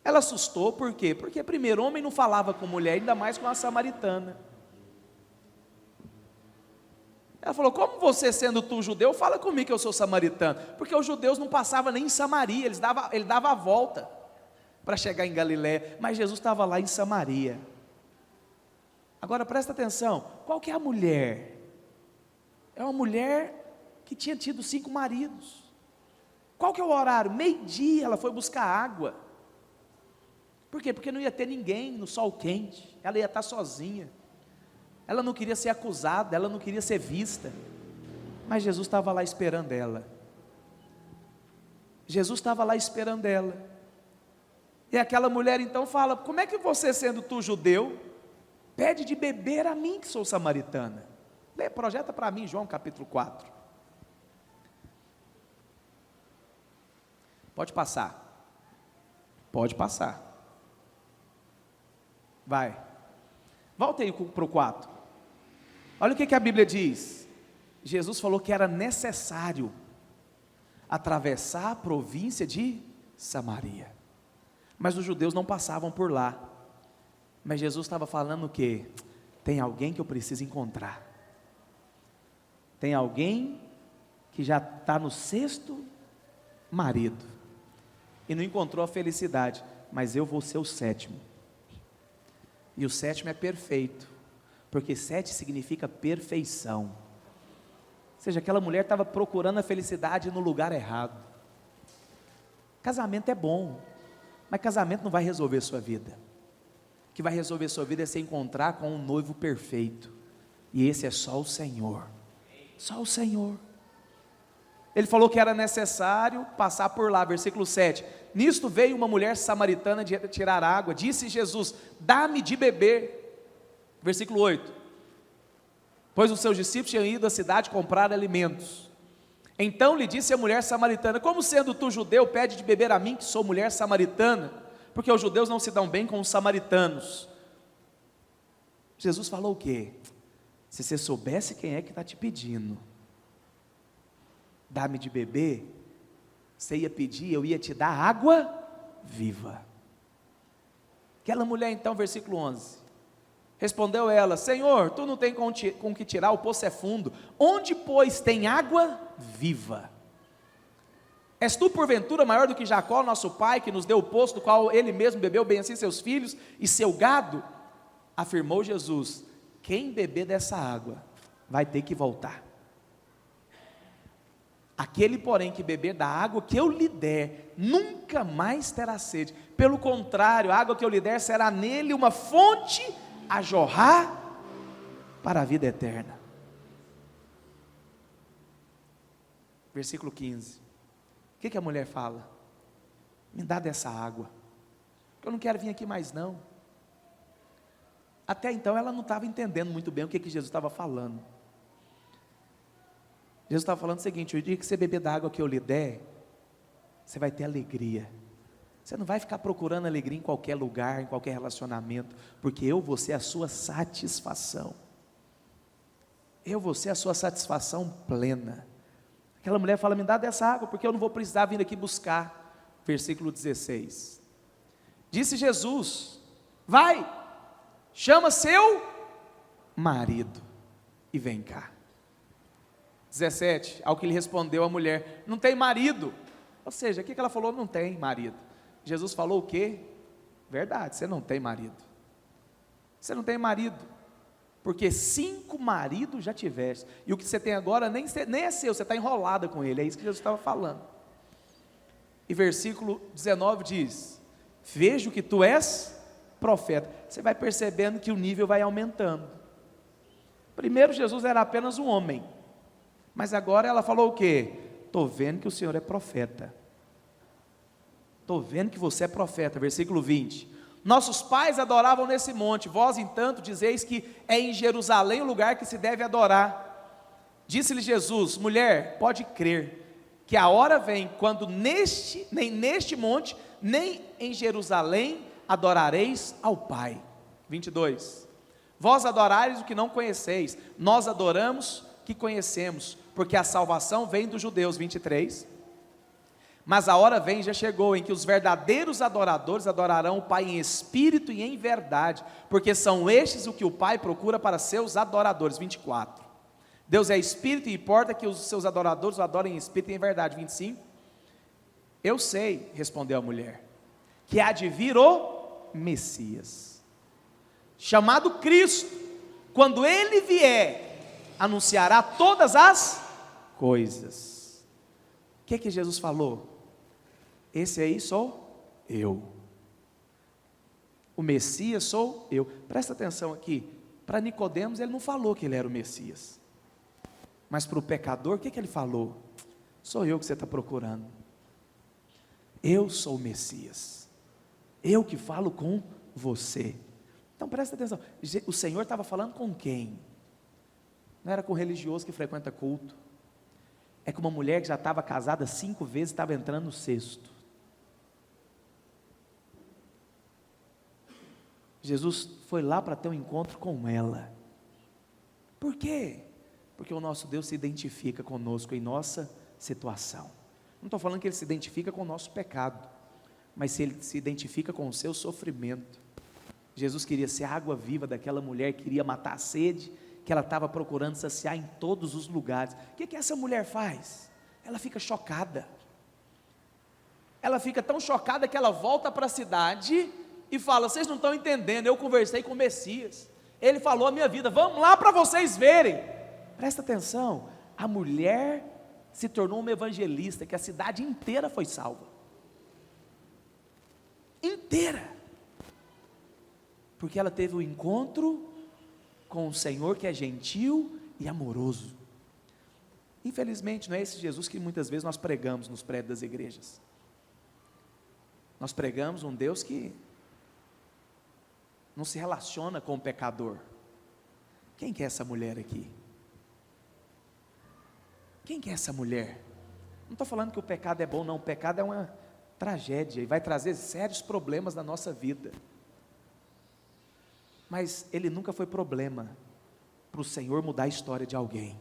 Ela assustou, por quê? Porque primeiro, homem não falava com mulher, ainda mais com a samaritana. Ela falou: como você sendo tu judeu, fala comigo que eu sou samaritano? Porque os judeus não passavam nem em Samaria, ele dava a volta para chegar em Galiléia, mas Jesus estava lá em Samaria. Agora presta atenção, qual que é a mulher? É uma mulher que tinha tido 5 maridos. Qual que é o horário? 12:00, ela foi buscar água. Por quê? Porque não ia ter ninguém no sol quente, ela ia estar sozinha. Ela não queria ser acusada, ela não queria ser vista, mas Jesus estava lá esperando ela. Jesus estava lá esperando ela. E aquela mulher então fala: como é que você, sendo tu judeu, pede de beber a mim que sou samaritana? Projeta para mim João capítulo 4. Pode passar. Pode passar. Vai. Volta aí para o 4. Olha o que a Bíblia diz. Jesus falou que era necessário atravessar a província de Samaria, mas os judeus não passavam por lá. Mas Jesus estava falando o quê? Tem alguém que eu preciso encontrar. Tem alguém que já está no 6º marido e não encontrou a felicidade, mas eu vou ser o 7º. E o 7º é perfeito, porque 7 significa perfeição. Ou seja, aquela mulher estava procurando a felicidade no lugar errado. Casamento é bom, mas casamento não vai resolver sua vida. O que vai resolver sua vida é se encontrar com um noivo perfeito, e esse é só o Senhor. Só o Senhor. Ele falou que era necessário passar por lá, versículo 7. Nisto veio uma mulher samaritana de tirar água. Disse Jesus: dá-me de beber. Versículo 8. Pois os seus discípulos tinham ido à cidade comprar alimentos. Então lhe disse a mulher samaritana: como sendo tu judeu, pede de beber a mim que sou mulher samaritana? Porque os judeus não se dão bem com os samaritanos. Jesus falou o quê? Se você soubesse quem é que está te pedindo, dá-me de beber, você ia pedir, eu ia te dar água viva. Aquela mulher então, versículo 11, respondeu ela: Senhor, tu não tem com que tirar, o poço é fundo, onde pois tem água viva? És tu porventura maior do que Jacó, nosso pai, que nos deu o poço, do qual ele mesmo bebeu, bem assim seus filhos e seu gado? Afirmou Jesus: quem beber dessa água, vai ter que voltar. Aquele, porém, que beber da água que eu lhe der, nunca mais terá sede. Pelo contrário, a água que eu lhe der será nele uma fonte a jorrar para a vida eterna. Versículo 15. O que a mulher fala? Me dá dessa água, eu não quero vir aqui mais não. Até então ela não estava entendendo muito bem o que Jesus estava falando. Jesus estava falando o seguinte: o dia que você beber da água que eu lhe der, você vai ter alegria. Você não vai ficar procurando alegria em qualquer lugar, em qualquer relacionamento, porque eu vou ser a sua satisfação. eu vou ser a sua satisfação plena. Aquela mulher fala, me dá dessa água, porque eu não vou precisar vir aqui buscar. Versículo 16. Disse Jesus, vai, chama seu marido e vem cá. 17, ao que lhe respondeu a mulher, não tem marido. Ou seja, o que ela falou? Não tem marido. Jesus falou o quê? Verdade, você não tem marido. Você não tem marido, porque 5 maridos já tiveste, e o que você tem agora nem é seu, você está enrolada com ele, é isso que Jesus estava falando. E versículo 19 diz, vejo que tu és profeta. Você vai percebendo que o nível vai aumentando. Primeiro Jesus era apenas um homem, mas agora ela falou o quê? Estou vendo que o Senhor é profeta. Estou vendo que você é profeta. Versículo 20. Nossos pais adoravam nesse monte, vós, entanto, dizeis que é em Jerusalém o lugar que se deve adorar. Disse-lhe Jesus, mulher, pode crer, que a hora vem, quando nem neste monte, nem em Jerusalém, adorareis ao Pai. 22. Vós adorareis o que não conheceis, nós adoramos o que conhecemos, porque a salvação vem dos judeus. 23. Mas a hora vem, já chegou, em que os verdadeiros adoradores adorarão o Pai em espírito e em verdade, porque são estes o que o Pai procura para seus adoradores. 24. Deus é espírito e importa que os seus adoradores o adorem em espírito e em verdade. 25. Eu sei, respondeu a mulher, que há de vir o Messias, chamado Cristo. Quando ele vier, anunciará todas as coisas. O que Jesus falou? Esse aí sou eu. O Messias sou eu. Presta atenção aqui. Para Nicodemos ele não falou que ele era o Messias. Mas para o pecador, o que ele falou? Sou eu que você está procurando. Eu sou o Messias. Eu que falo com você. Então presta atenção. O Senhor estava falando com quem? Não era com um religioso que frequenta culto. É com uma mulher que já estava casada 5 vezes e estava entrando no 6º. Jesus foi lá para ter um encontro com ela. Por quê? Porque o nosso Deus se identifica conosco em nossa situação. Não estou falando que Ele se identifica com o nosso pecado, mas Ele se identifica com o seu sofrimento. Jesus queria ser a água viva daquela mulher, queria matar a sede, que ela estava procurando saciar em todos os lugares. O que essa mulher faz? Ela fica chocada. Ela fica tão chocada que ela volta para a cidade e fala, vocês não estão entendendo, eu conversei com o Messias, ele falou a minha vida, vamos lá para vocês verem. Presta atenção, a mulher se tornou uma evangelista, que a cidade inteira foi salva. Inteira. Porque ela teve um encontro com o Senhor que é gentil e amoroso. Infelizmente não é esse Jesus que muitas vezes nós pregamos nos prédios das igrejas. Nós pregamos um Deus que não se relaciona com o pecador. Quem que é essa mulher aqui? Quem que é essa mulher? Não estou falando que o pecado é bom, não. O pecado é uma tragédia e vai trazer sérios problemas na nossa vida. Mas ele nunca foi problema para o Senhor mudar a história de alguém.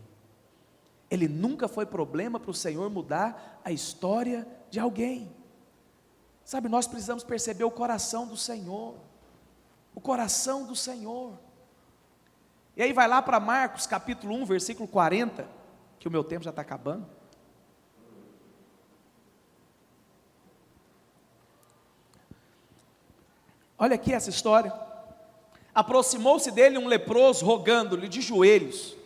Ele nunca foi problema para o Senhor mudar a história de alguém. Sabe, nós precisamos perceber o coração do Senhor. O coração do Senhor. E aí vai lá para Marcos capítulo 1, versículo 40, que o meu tempo já está acabando. Olha aqui essa história. Aproximou-se dele um leproso, rogando-lhe de joelhos,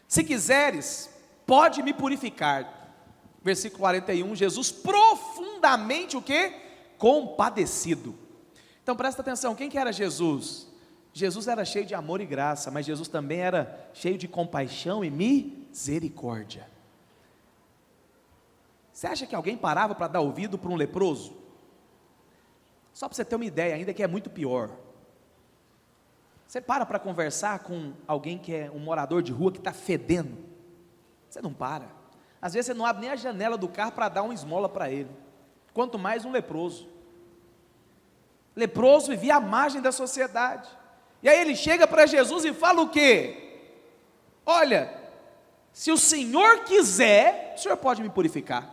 se quiseres, pode me purificar. Versículo 41, Jesus profundamente o quê? Compadecido. Então presta atenção, quem que era Jesus? Jesus era cheio de amor e graça, mas Jesus também era cheio de compaixão e misericórdia. Você acha que alguém parava para dar ouvido para um leproso? Só para você ter uma ideia, ainda que é muito pior. Você para conversar com alguém que é um morador de rua que está fedendo? Você não para. Às vezes você não abre nem a janela do carro para dar uma esmola para ele. Quanto mais um leproso. Leproso vivia à margem da sociedade. E aí ele chega para Jesus e fala o quê? olha, se o Senhor quiser, o Senhor pode me purificar.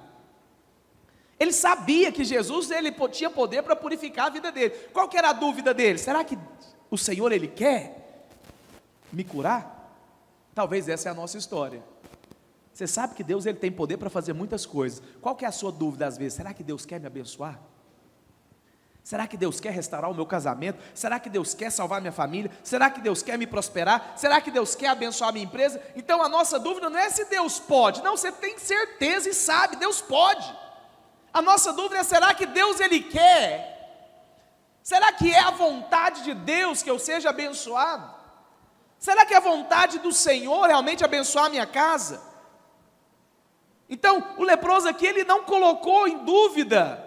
Ele sabia que Jesus ele tinha poder para purificar a vida dele. Qual que era a dúvida dele? Será que o Senhor ele quer me curar? Talvez essa é a nossa história. Você sabe que Deus ele tem poder para fazer muitas coisas. Qual que é a sua dúvida às vezes? Será que Deus quer me abençoar? Será que Deus quer restaurar o meu casamento? Será que Deus quer salvar minha família? Será que Deus quer me prosperar? Será que Deus quer abençoar a minha empresa? Então a nossa dúvida não é se Deus pode. Não, você tem certeza e sabe, Deus pode. A nossa dúvida é, será que Deus ele quer? Será que é a vontade de Deus que eu seja abençoado? Será que é a vontade do Senhor realmente abençoar a minha casa? Então, o leproso aqui, ele não colocou em dúvida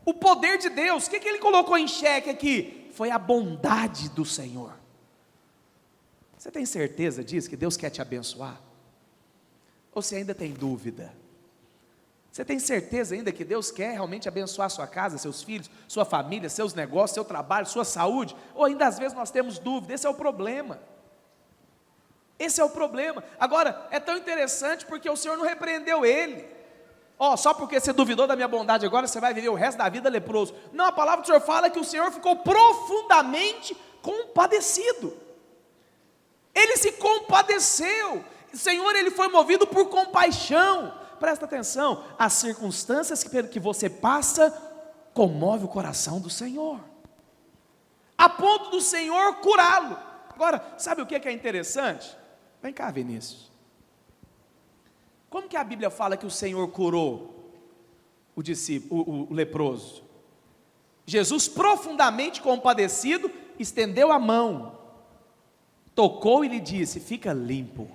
o poder de Deus. O que ele colocou em xeque aqui? Foi a bondade do Senhor. Você tem certeza disso, que Deus quer te abençoar? Ou você ainda tem dúvida? Você tem certeza ainda que Deus quer realmente abençoar a sua casa, seus filhos, sua família, seus negócios, seu trabalho, sua saúde? Ou ainda às vezes nós temos dúvida? Esse é o problema. Esse é o problema. Agora, é tão interessante porque o Senhor não repreendeu ele. Só porque você duvidou da minha bondade agora, você vai viver o resto da vida leproso. Não, a palavra do Senhor fala que o Senhor ficou profundamente compadecido. Ele se compadeceu. O Senhor, ele foi movido por compaixão. Presta atenção, as circunstâncias que você passa, comove o coração do Senhor, a ponto do Senhor curá-lo. Agora, sabe o que é interessante? Vem cá, Vinícius. Como que a Bíblia fala que o Senhor curou o discípulo, o leproso? Jesus, profundamente compadecido, estendeu a mão, tocou e lhe disse: fica limpo.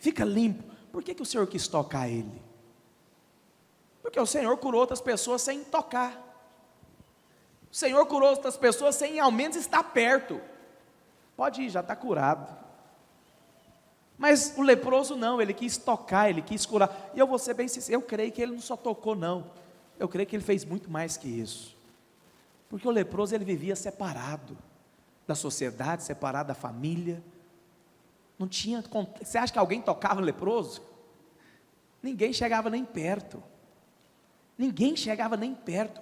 Fica limpo. Por que o Senhor quis tocar ele? Porque o Senhor curou outras pessoas sem tocar. O Senhor curou outras pessoas sem ao menos estar perto. Pode ir, já está curado. Mas o leproso não, ele quis tocar, ele quis curar. E eu vou ser bem sincero, eu creio que ele não só tocou não. Eu creio que ele fez muito mais que isso. Porque o leproso ele vivia separado da sociedade, separado da família. Não tinha. Você acha que alguém tocava o leproso? Ninguém chegava nem perto. Ninguém chegava nem perto.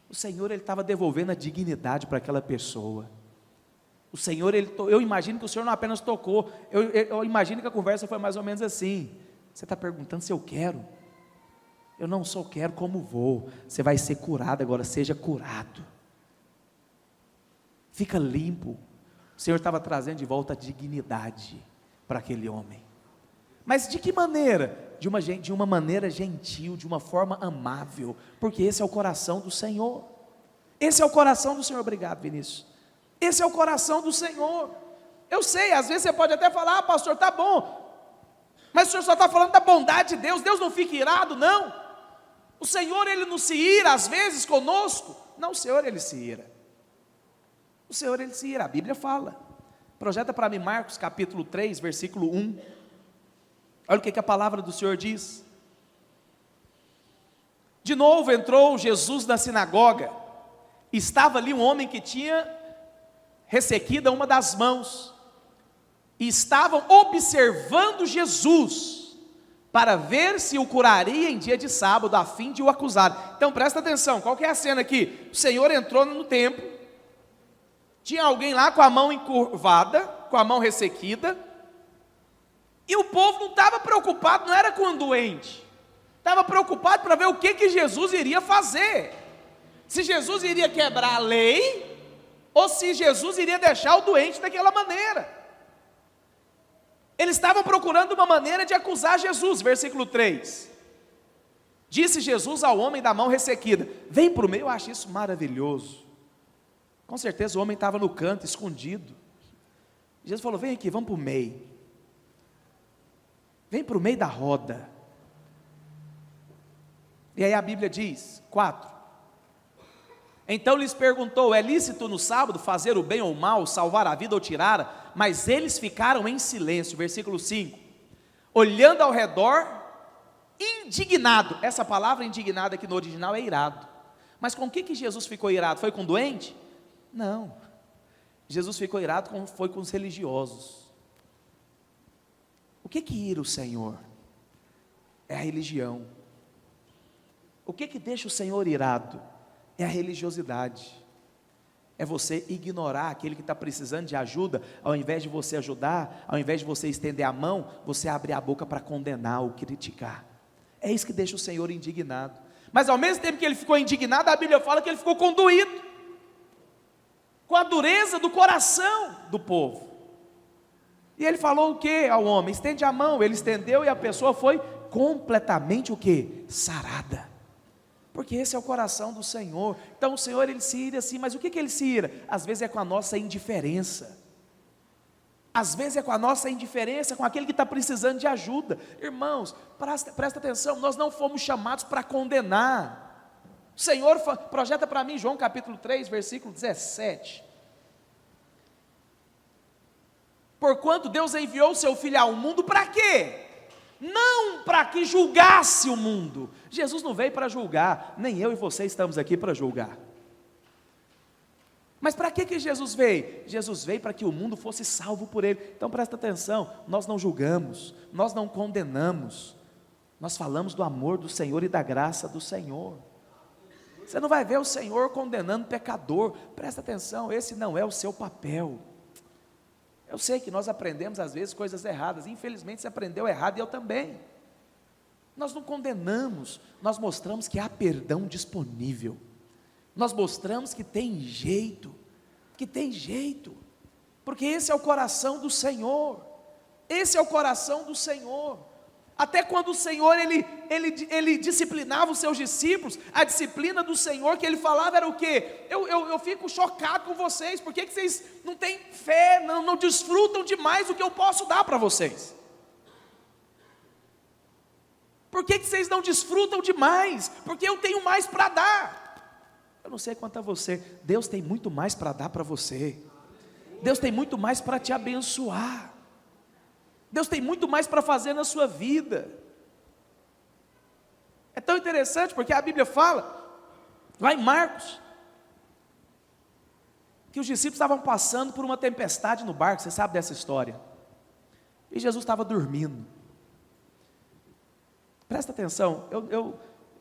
O Senhor ele estava devolvendo a dignidade para aquela pessoa. O Senhor, eu imagino que o Senhor não apenas tocou. Eu imagino que a conversa foi mais ou menos assim. Você está perguntando se eu quero? Eu não só quero como vou. Você vai ser curado agora, seja curado. Fica limpo. O Senhor estava trazendo de volta a dignidade para aquele homem. Mas de que maneira? De uma maneira gentil, de uma forma amável, porque esse é o coração do Senhor. Esse é o coração do Senhor. Obrigado, Vinícius. Esse é o coração do Senhor. Eu sei, às vezes você pode até falar: pastor, tá bom, mas o Senhor só está falando da bondade de Deus. Deus não fica irado, não. O Senhor ele não se ira às vezes conosco. Não, o Senhor ele se ira. O Senhor ele se ira, a Bíblia fala. Projeta para mim Marcos capítulo 3, versículo 1. Olha o que a palavra do Senhor diz. De novo entrou Jesus na sinagoga. Estava ali um homem que tinha ressequida uma das mãos. E estavam observando Jesus, para ver se o curaria em dia de sábado, a fim de o acusar. Então presta atenção, qual que é a cena aqui? O Senhor entrou no templo. Tinha alguém lá com a mão encurvada, com a mão ressequida, e o povo não estava preocupado, não era com o doente, estava preocupado para ver o que Jesus iria fazer, se Jesus iria quebrar a lei, ou se Jesus iria deixar o doente daquela maneira. Eles estavam procurando uma maneira de acusar Jesus, versículo 3, disse Jesus ao homem da mão ressequida: vem para o meio. Eu acho isso maravilhoso. Com certeza o homem estava no canto, escondido. Jesus falou: vem aqui, vamos para o meio. Vem para o meio da roda. E aí a Bíblia diz, 4. Então lhes perguntou: é lícito no sábado fazer o bem ou o mal, salvar a vida ou tirá-la? Mas eles ficaram em silêncio. Versículo 5. Olhando ao redor, indignado. Essa palavra indignado aqui no original é irado. Mas com o que Jesus ficou irado? Foi com o doente? Não, Jesus ficou irado foi com os religiosos. O que ira o Senhor? É a religião. O que deixa o Senhor irado? É a religiosidade. É você ignorar aquele que está precisando de ajuda, ao invés de você ajudar, ao invés de você estender a mão, você abre a boca para condenar ou criticar. É isso que deixa o Senhor indignado. Mas ao mesmo tempo que ele ficou indignado, a Bíblia fala que ele ficou condoído, com a dureza do coração do povo. E ele falou o que ao homem? Estende a mão. Ele estendeu e a pessoa foi completamente o que? Sarada. Porque esse é o coração do Senhor. Então o Senhor, ele se ira assim, mas o que ele se ira? Às vezes é com a nossa indiferença. Às vezes é com a nossa indiferença, com aquele que está precisando de ajuda. Irmãos, presta atenção, nós não fomos chamados para condenar. O Senhor projeta para mim, João capítulo 3, versículo 17. Porquanto Deus enviou o seu Filho ao mundo para quê? Não para que julgasse o mundo. Jesus não veio para julgar, nem eu e você estamos aqui para julgar. Mas para que Jesus veio? Jesus veio para que o mundo fosse salvo por Ele. Então presta atenção, nós não julgamos, nós não condenamos, nós falamos do amor do Senhor e da graça do Senhor. Você não vai ver o Senhor condenando pecador, presta atenção, esse não é o seu papel. Eu sei que nós aprendemos às vezes coisas erradas, infelizmente você aprendeu errado e eu também. Nós não condenamos, nós mostramos que há perdão disponível. Nós mostramos que tem jeito, porque esse é o coração do Senhor, esse é o coração do Senhor. Até quando o Senhor, ele disciplinava os seus discípulos, a disciplina do Senhor que ele falava era o quê? Eu fico chocado com vocês, por que vocês não têm fé, não desfrutam demais do que eu posso dar para vocês? Por que vocês não desfrutam demais? Porque eu tenho mais para dar. Eu não sei quanto a você, Deus tem muito mais para dar para você, Deus tem muito mais para te abençoar, Deus tem muito mais para fazer na sua vida. É tão interessante porque a Bíblia fala, lá em Marcos, que os discípulos estavam passando por uma tempestade no barco, você sabe dessa história, e Jesus estava dormindo. Presta atenção,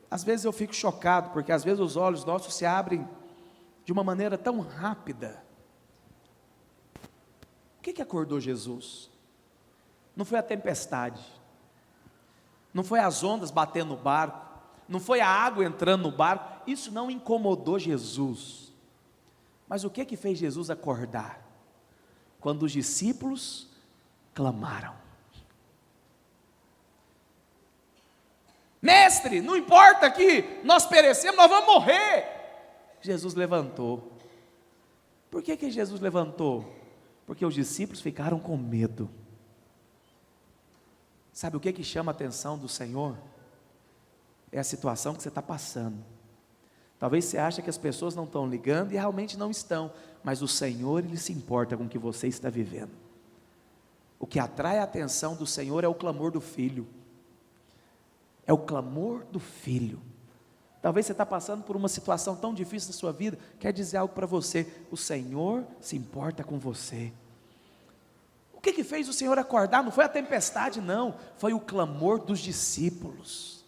às vezes eu fico chocado, porque às vezes os olhos nossos se abrem de uma maneira tão rápida. O que acordou Jesus? Não foi a tempestade, não foi as ondas batendo no barco, não foi a água entrando no barco, isso não incomodou Jesus. Mas o que fez Jesus acordar? Quando os discípulos clamaram: Mestre, não importa que nós perecemos, nós vamos morrer. Jesus levantou. Por que Jesus levantou? Porque os discípulos ficaram com medo. Sabe o que chama a atenção do Senhor? É a situação que você está passando. Talvez você ache que as pessoas não estão ligando e realmente não estão, mas o Senhor, Ele se importa com o que você está vivendo. O que atrai a atenção do Senhor é o clamor do filho. É o clamor do filho. Talvez você está passando por uma situação tão difícil na sua vida, quer dizer algo para você, o Senhor se importa com você. O que fez o Senhor acordar? Não foi a tempestade não, foi o clamor dos discípulos.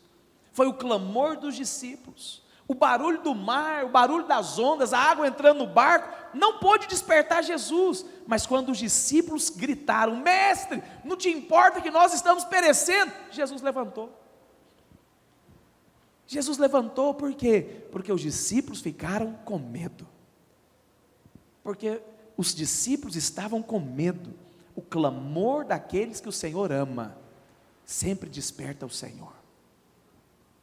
Foi o clamor dos discípulos. O barulho do mar, o barulho das ondas, a água entrando no barco, não pôde despertar Jesus. Mas quando os discípulos gritaram: Mestre, não te importa que nós estamos perecendo? Jesus levantou. Jesus levantou por quê? Porque os discípulos ficaram com medo. Porque os discípulos estavam com medo. O clamor daqueles que o Senhor ama sempre desperta o Senhor.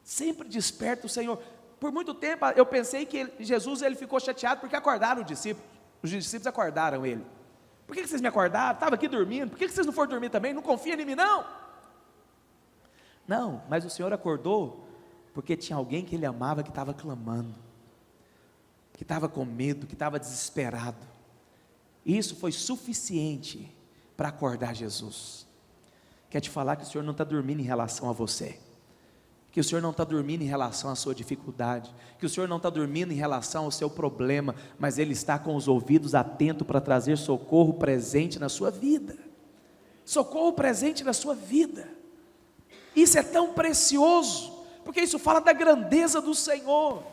Sempre desperta o Senhor. Por muito tempo eu pensei que Jesus ele ficou chateado porque acordaram os discípulos. Os discípulos acordaram ele. Por que vocês me acordaram? Estava aqui dormindo. Por que vocês não foram dormir também? Não confia em mim não? Não, mas o Senhor acordou porque tinha alguém que ele amava que estava clamando, que estava com medo, que estava desesperado. Isso foi suficiente para acordar Jesus. Quer te falar que o Senhor não está dormindo em relação a você, que o Senhor não está dormindo em relação à sua dificuldade, que o Senhor não está dormindo em relação ao seu problema, mas Ele está com os ouvidos atentos para trazer socorro presente na sua vida. socorro presente na sua vida. Isso é tão precioso, porque isso fala da grandeza do Senhor.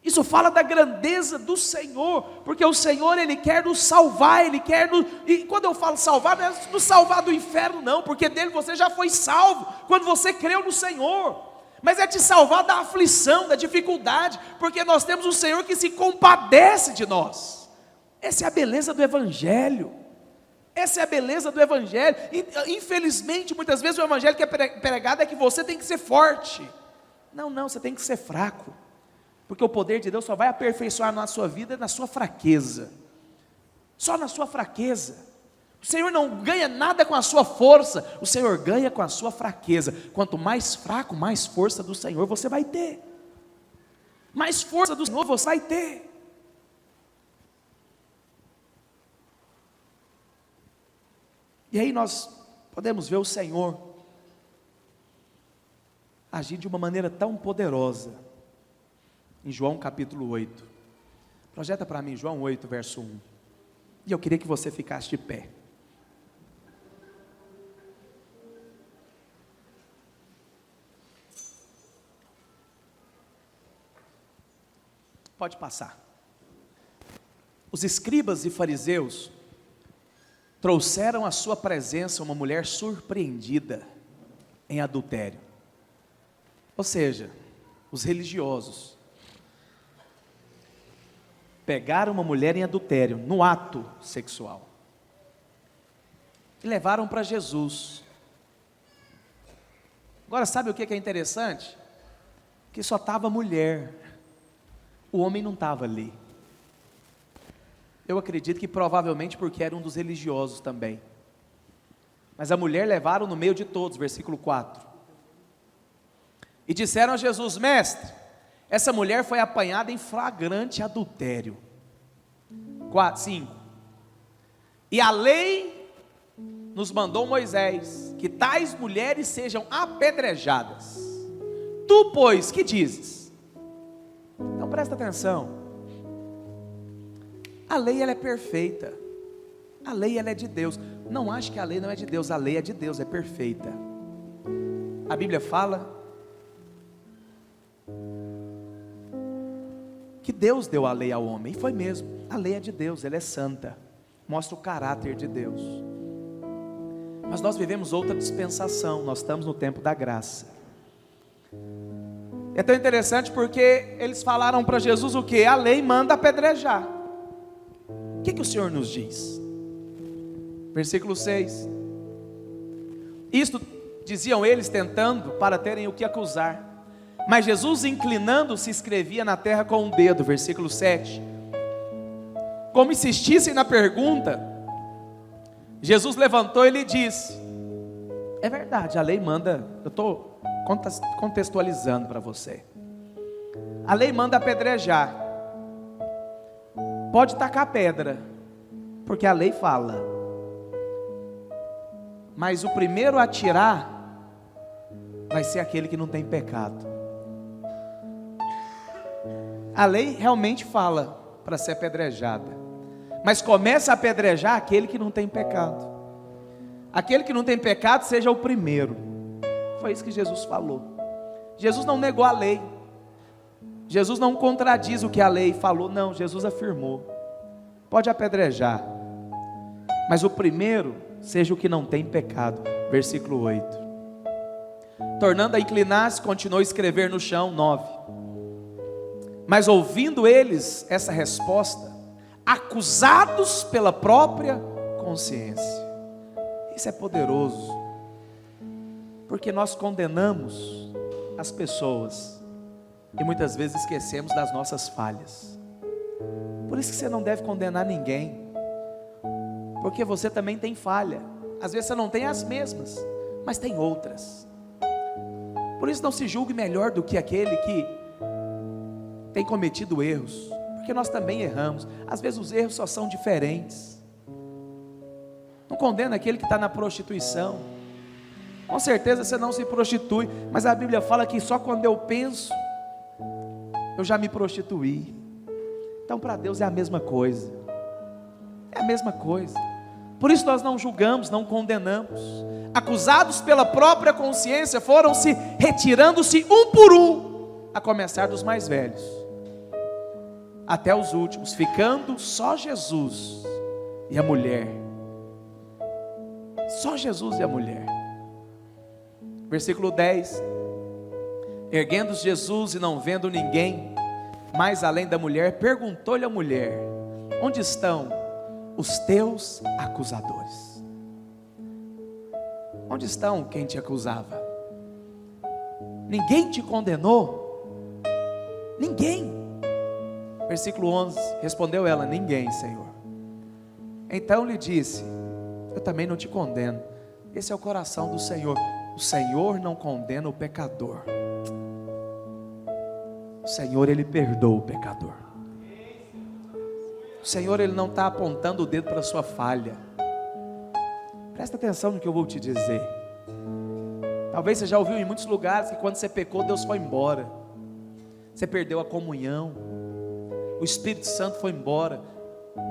Isso fala da grandeza do Senhor, porque o Senhor, Ele quer nos salvar, Ele quer nos... E quando eu falo salvar, não é nos salvar do inferno não, porque dele você já foi salvo, quando você creu no Senhor. Mas é te salvar da aflição, da dificuldade, porque nós temos um Senhor que se compadece de nós. Essa é a beleza do Evangelho. Essa é a beleza do Evangelho. Infelizmente, muitas vezes o Evangelho que é pregado é que você tem que ser forte. Não, você tem que ser fraco. Porque o poder de Deus só vai aperfeiçoar na sua vida na sua fraqueza. Só na sua fraqueza. O Senhor não ganha nada com a sua força, o Senhor ganha com a sua fraqueza. Quanto mais fraco, mais força do Senhor você vai ter. Mais força do Senhor você vai ter. E aí nós podemos ver o Senhor agir de uma maneira tão poderosa. Em João capítulo 8. Projeta para mim João 8, verso 1. E eu queria que você ficasse de pé. Pode passar. Os escribas e fariseus trouxeram à sua presença uma mulher surpreendida em adultério. Ou seja, os religiosos pegaram uma mulher em adultério, no ato sexual, e levaram para Jesus. Agora sabe o que é interessante? Que só estava a mulher, o homem não estava ali. Eu acredito que provavelmente porque era um dos religiosos também. Mas a mulher levaram no meio de todos, versículo 4. E disseram a Jesus: mestre, essa mulher foi apanhada em flagrante adultério. 5. E a lei nos mandou Moisés que tais mulheres sejam apedrejadas. Tu, pois, que dizes? Então presta atenção. A lei ela é perfeita. A lei ela é de Deus. Não ache que a lei não é de Deus. A lei é de Deus, é perfeita. A Bíblia fala que Deus deu a lei ao homem, e foi mesmo. A lei é de Deus, ela é santa, mostra o caráter de Deus. Mas nós vivemos outra dispensação, nós estamos no tempo da graça. É tão interessante porque eles falaram para Jesus o que? A lei manda apedrejar. O que o Senhor nos diz? Versículo 6. Isto diziam eles tentando para terem o que acusar. Mas Jesus, inclinando-se, escrevia na terra com um dedo. Versículo 7. Como insistissem na pergunta, Jesus levantou e lhe disse: é verdade, a lei manda. Eu estou contextualizando para você. A lei manda apedrejar. Pode tacar pedra, porque a lei fala. Mas o primeiro a atirar vai ser aquele que não tem pecado. A lei realmente fala para ser apedrejada, mas começa a apedrejar aquele que não tem pecado. Aquele que não tem pecado seja o primeiro. Foi isso que Jesus falou. Jesus não negou a lei. Jesus não contradiz o que a lei falou. Não, Jesus afirmou: pode apedrejar, mas o primeiro seja o que não tem pecado. Versículo 8. Tornando a inclinar-se, continuou a escrever no chão. 9. Mas ouvindo eles essa resposta, acusados pela própria consciência. Isso é poderoso, porque nós condenamos as pessoas e muitas vezes esquecemos das nossas falhas. Por isso que você não deve condenar ninguém, porque você também tem falha. Às vezes você não tem as mesmas, mas tem outras. Por isso não se julgue melhor do que aquele que tem cometido erros, porque nós também erramos. Às vezes os erros só são diferentes. Não condena aquele que está na prostituição. Com certeza você não se prostitui, mas a Bíblia fala que só quando eu penso, eu já me prostituí. Então para Deus é a mesma coisa. É a mesma coisa. Por isso nós não julgamos, não condenamos. Acusados pela própria consciência, foram se retirando-se um por um, a começar dos mais velhos, até os últimos, ficando só Jesus e a mulher. Só Jesus e a mulher. Versículo 10. Erguendo-se Jesus e não vendo ninguém, mais além da mulher, perguntou-lhe a mulher: onde estão os teus acusadores? Onde estão quem te acusava? Ninguém te condenou? Ninguém. Versículo 11, respondeu ela: ninguém, Senhor. Então lhe disse: eu também não te condeno. Esse é o coração do Senhor. O Senhor não condena o pecador. O Senhor, Ele perdoa o pecador. O Senhor, Ele não está apontando o dedo para a sua falha. Presta atenção no que eu vou te dizer. Talvez você já ouviu em muitos lugares que quando você pecou, Deus foi embora. Você perdeu a comunhão. O Espírito Santo foi embora.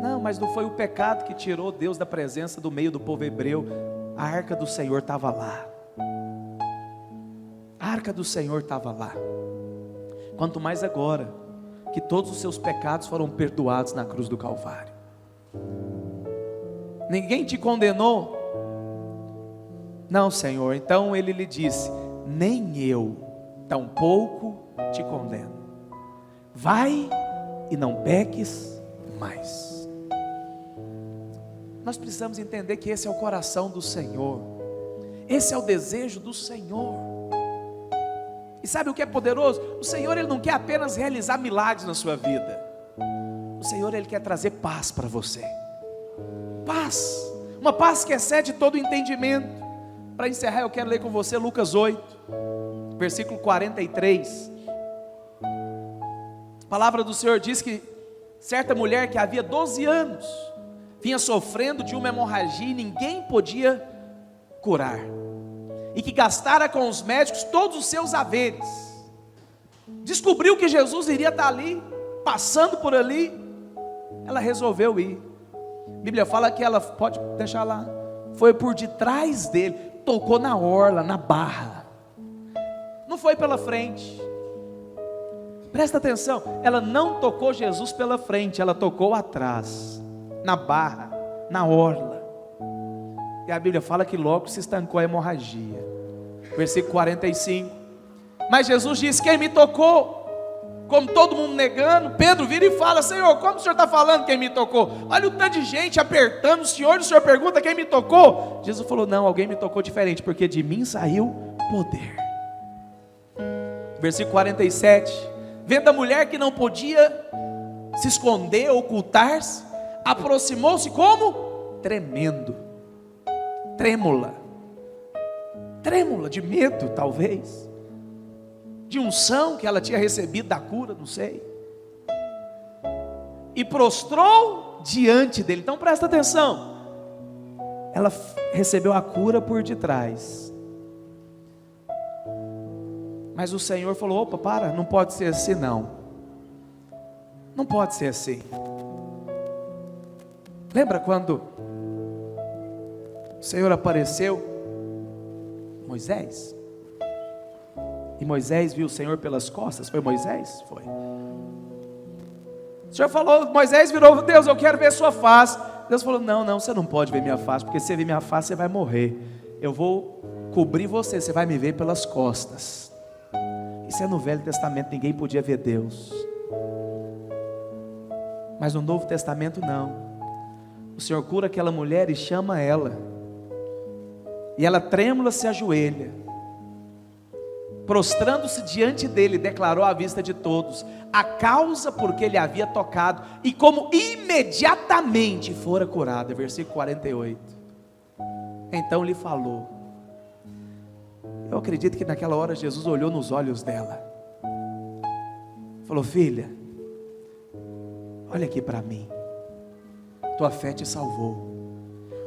Não, mas não foi o pecado que tirou Deus da presença do meio do povo hebreu. A arca do Senhor estava lá. A arca do Senhor estava lá. Quanto mais agora que todos os seus pecados foram perdoados na cruz do Calvário. Ninguém te condenou? Não, Senhor. Então ele lhe disse: nem eu tampouco te condeno. Vai e não peques mais. Nós precisamos entender que esse é o coração do Senhor. Esse é o desejo do Senhor. E sabe o que é poderoso? O Senhor, Ele não quer apenas realizar milagres na sua vida. O Senhor, Ele quer trazer paz para você. Paz. Uma paz que excede todo o entendimento. Para encerrar, eu quero ler com você Lucas 8, versículo 43. A palavra do Senhor diz que certa mulher que havia 12 anos vinha sofrendo de uma hemorragia e ninguém podia curar, e que gastara com os médicos todos os seus haveres, descobriu que Jesus iria estar ali, passando por ali. Ela resolveu ir. A Bíblia fala que ela, pode deixar lá, foi por detrás dele, tocou na orla, na barra, não foi pela frente. Presta atenção, ela não tocou Jesus pela frente, ela tocou atrás, na barra, na orla. E a Bíblia fala que logo se estancou a hemorragia. Versículo 45. Mas Jesus disse: quem me tocou? Como todo mundo negando, Pedro vira e fala: Senhor, como o Senhor está falando quem me tocou? Olha o tanto de gente apertando o Senhor pergunta quem me tocou. Jesus falou: não, alguém me tocou diferente, porque de mim saiu poder. Versículo 47. Vendo a mulher que não podia se esconder, ocultar-se, aproximou-se como? Tremendo, trêmula de medo, talvez, de unção que ela tinha recebido da cura, não sei, e prostrou diante dele. Então presta atenção, ela recebeu a cura por detrás, mas o Senhor falou: opa, para, não pode ser assim não pode ser assim. Lembra quando o Senhor apareceu Moisés? E Moisés viu o Senhor pelas costas. Foi Moisés? Foi. O Senhor falou, Moisés virou: Deus, eu quero ver sua face. Deus falou: não, você não pode ver minha face, porque se você ver minha face, você vai morrer. Eu vou cobrir você, você vai me ver pelas costas. Isso é no Velho Testamento, ninguém podia ver Deus. Mas no Novo Testamento não. O Senhor cura aquela mulher e chama ela, e ela trêmula se ajoelha, prostrando-se diante dele, declarou à vista de todos a causa por que ele havia tocado, e como imediatamente fora curada. Versículo 48. Então lhe falou. Eu acredito que naquela hora Jesus olhou nos olhos dela, falou: filha, olha aqui para mim, tua fé te salvou.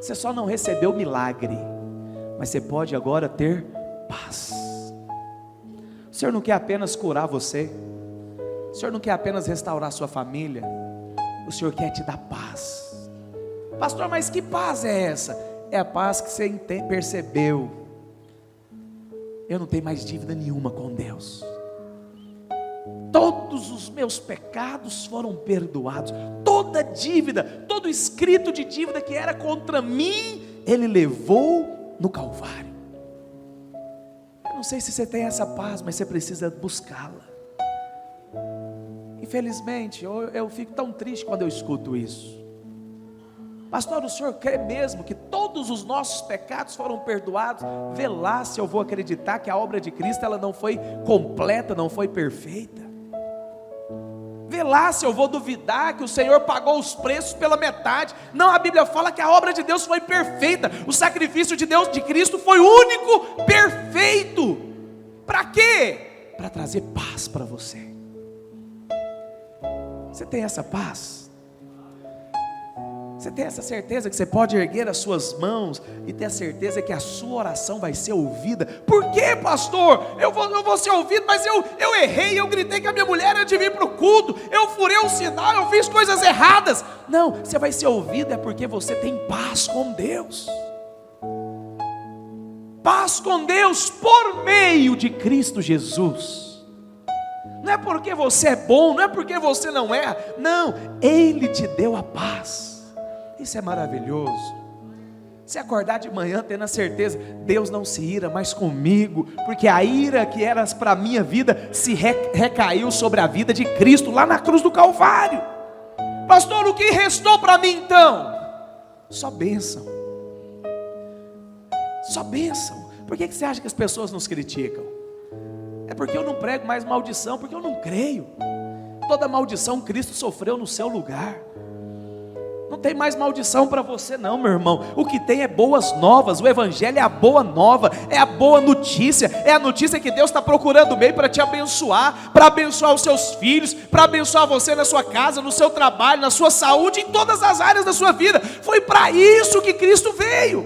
Você só não recebeu milagre, mas você pode agora ter paz. O Senhor não quer apenas curar você, o Senhor não quer apenas restaurar sua família, o Senhor quer te dar paz. Pastor, mas que paz é essa? É a paz que você percebeu: eu não tenho mais dívida nenhuma com Deus. Todos os meus pecados foram perdoados. Toda dívida, todo escrito de dívida que era contra mim, Ele levou no Calvário. Eu não sei se você tem essa paz, mas você precisa buscá-la. Infelizmente, eu fico tão triste quando eu escuto isso. Pastor, o senhor crê mesmo que todos os nossos pecados foram perdoados? Vê lá se eu vou acreditar que a obra de Cristo ela não foi completa, não foi perfeita. Vê lá se eu vou duvidar que o Senhor pagou os preços pela metade. Não, a Bíblia fala que a obra de Deus foi perfeita. O sacrifício de Deus, de Cristo, foi único, perfeito. Para quê? Para trazer paz para você. Você tem essa paz? Você tem essa certeza que você pode erguer as suas mãos e ter a certeza que a sua oração vai ser ouvida? Por quê, pastor? Eu vou ser ouvido, mas eu errei, eu gritei com a minha mulher antes de vir para o culto, eu furei o sinal, eu fiz coisas erradas. Não, você vai ser ouvido é porque você tem paz com Deus. Paz com Deus por meio de Cristo Jesus. Não é porque você é bom, não é porque você não erra, não, Ele te deu a paz. Isso é maravilhoso. Se acordar de manhã tendo a certeza, Deus não se ira mais comigo, porque a ira que era para a minha vida se recaiu sobre a vida de Cristo lá na cruz do Calvário. Pastor, o que restou para mim então? Só bênção. Só bênção. Por que você acha que as pessoas nos criticam? É porque eu não prego mais maldição, porque eu não creio. Toda maldição Cristo sofreu no seu lugar. Não tem mais maldição para você não, meu irmão. O que tem é boas novas. O Evangelho é a boa nova, é a boa notícia. É a notícia que Deus está procurando meio para te abençoar, para abençoar os seus filhos, para abençoar você na sua casa, no seu trabalho, na sua saúde, em todas as áreas da sua vida. Foi para isso que Cristo veio.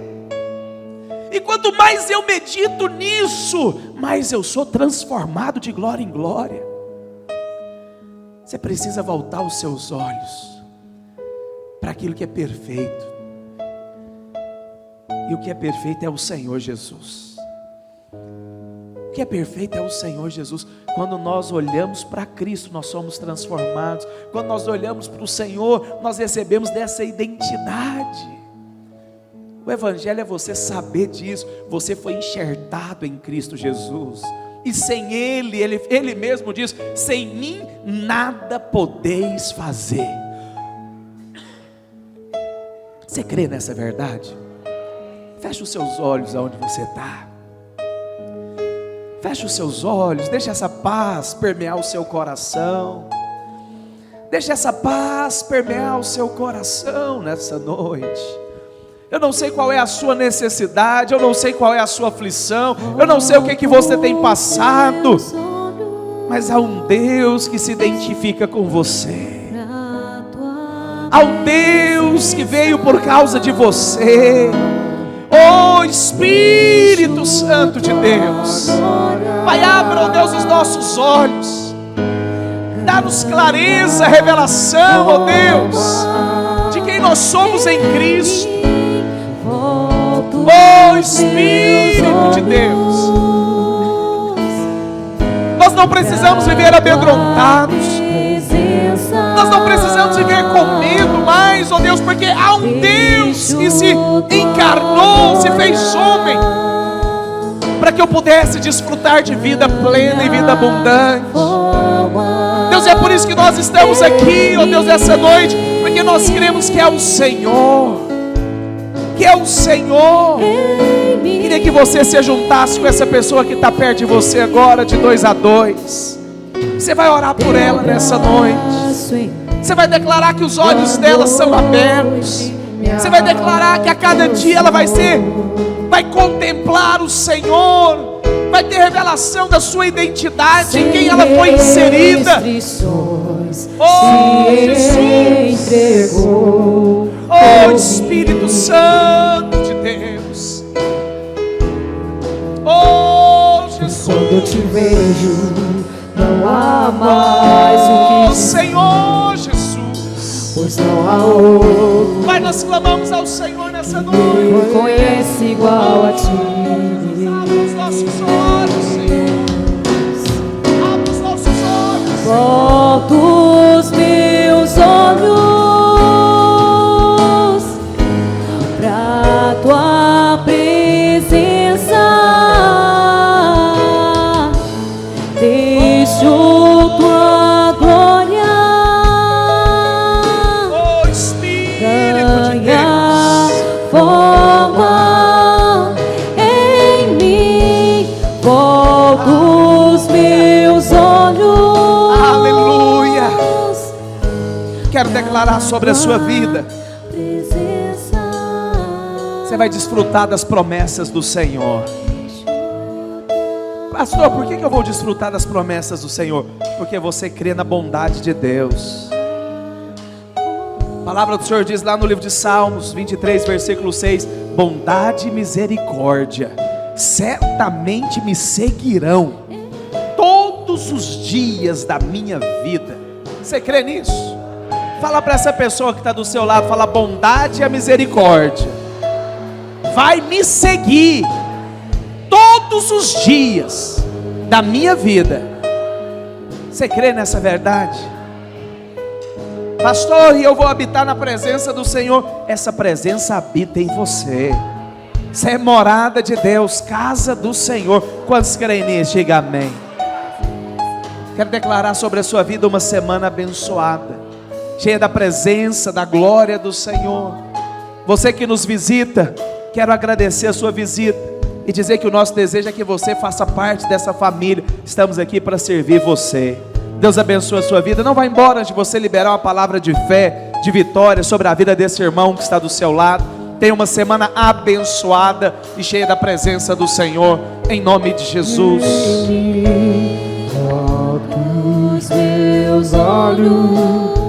E quanto mais eu medito nisso, mais eu sou transformado de glória em glória. Você precisa voltar os seus olhos para aquilo que é perfeito. E o que é perfeito é o Senhor Jesus. O que é perfeito é o Senhor Jesus. Quando nós olhamos para Cristo, nós somos transformados. Quando nós olhamos para o Senhor, nós recebemos dessa identidade. O Evangelho é você saber disso. Você foi enxertado em Cristo Jesus. E sem Ele mesmo diz: sem mim nada podeis fazer. Você crê nessa verdade? Feche os seus olhos aonde você está. Feche os seus olhos. Deixa essa paz permear o seu coração. Deixa essa paz permear o seu coração nessa noite. Eu não sei qual é a sua necessidade, eu não sei qual é a sua aflição, eu não sei o que você tem passado, mas há um Deus que se identifica com você. Há um Deus que veio por causa de você. Oh Espírito Santo de Deus, Pai, abra, oh Deus, os nossos olhos, dá-nos clareza, revelação, oh Deus, de quem nós somos em Cristo. Oh Espírito de Deus, nós não precisamos viver amedrontados, nós não precisamos viver com medo mais, oh Deus, porque há um Deus que se encarnou, se fez homem, para que eu pudesse desfrutar de vida plena e vida abundante. Deus, é por isso que nós estamos aqui, oh Deus, essa noite, porque nós cremos que é o Senhor. Que é o Senhor. Queria que você se juntasse com essa pessoa que está perto de você agora, de 2 a 2. Você vai orar por ela nessa noite. Você vai declarar que os olhos dela são abertos. Você vai declarar que a cada dia ela vai contemplar o Senhor, vai ter revelação da sua identidade, em quem ela foi inserida. Oh Jesus, oh Espírito Santo de Deus, oh Jesus, quando eu te vejo, não há mais o que Senhor Jesus, pois não há outro. Pai, nós clamamos ao Senhor nessa noite. Conhece igual a ti. Abre os nossos olhos, Senhor. Abre os nossos olhos, Senhor. Volto os meus olhos pra tua presença. Deixo tua glória Oh, Espírito de ganhar Deus. forma em mim. Volto os meus olhos. Aleluia. Quero declarar sobre a sua vida. Você vai desfrutar das promessas do Senhor. Pastor, por que eu vou desfrutar das promessas do Senhor? Porque você crê na bondade de Deus. A palavra do Senhor diz lá no livro de Salmos 23, versículo 6: bondade e misericórdia certamente me seguirão todos os dias da minha vida. Você crê nisso? Fala para essa pessoa que está do seu lado, fala: bondade e a misericórdia vai me seguir todos os dias da minha vida. Você crê nessa verdade? Pastor, e eu vou habitar na presença do Senhor. Essa presença habita em você. Você é morada de Deus, casa do Senhor. Quantos creem nisso? Diga amém. Quero declarar sobre a sua vida uma semana abençoada, cheia da presença, da glória do Senhor. Você que nos visita, quero agradecer a sua visita e dizer que o nosso desejo é que você faça parte dessa família. Estamos aqui para servir você. Deus abençoe a sua vida. Não vá embora antes de você liberar uma palavra de fé, de vitória sobre a vida desse irmão que está do seu lado. Tenha uma semana abençoada e cheia da presença do Senhor, em nome de Jesus. Volto os meus olhos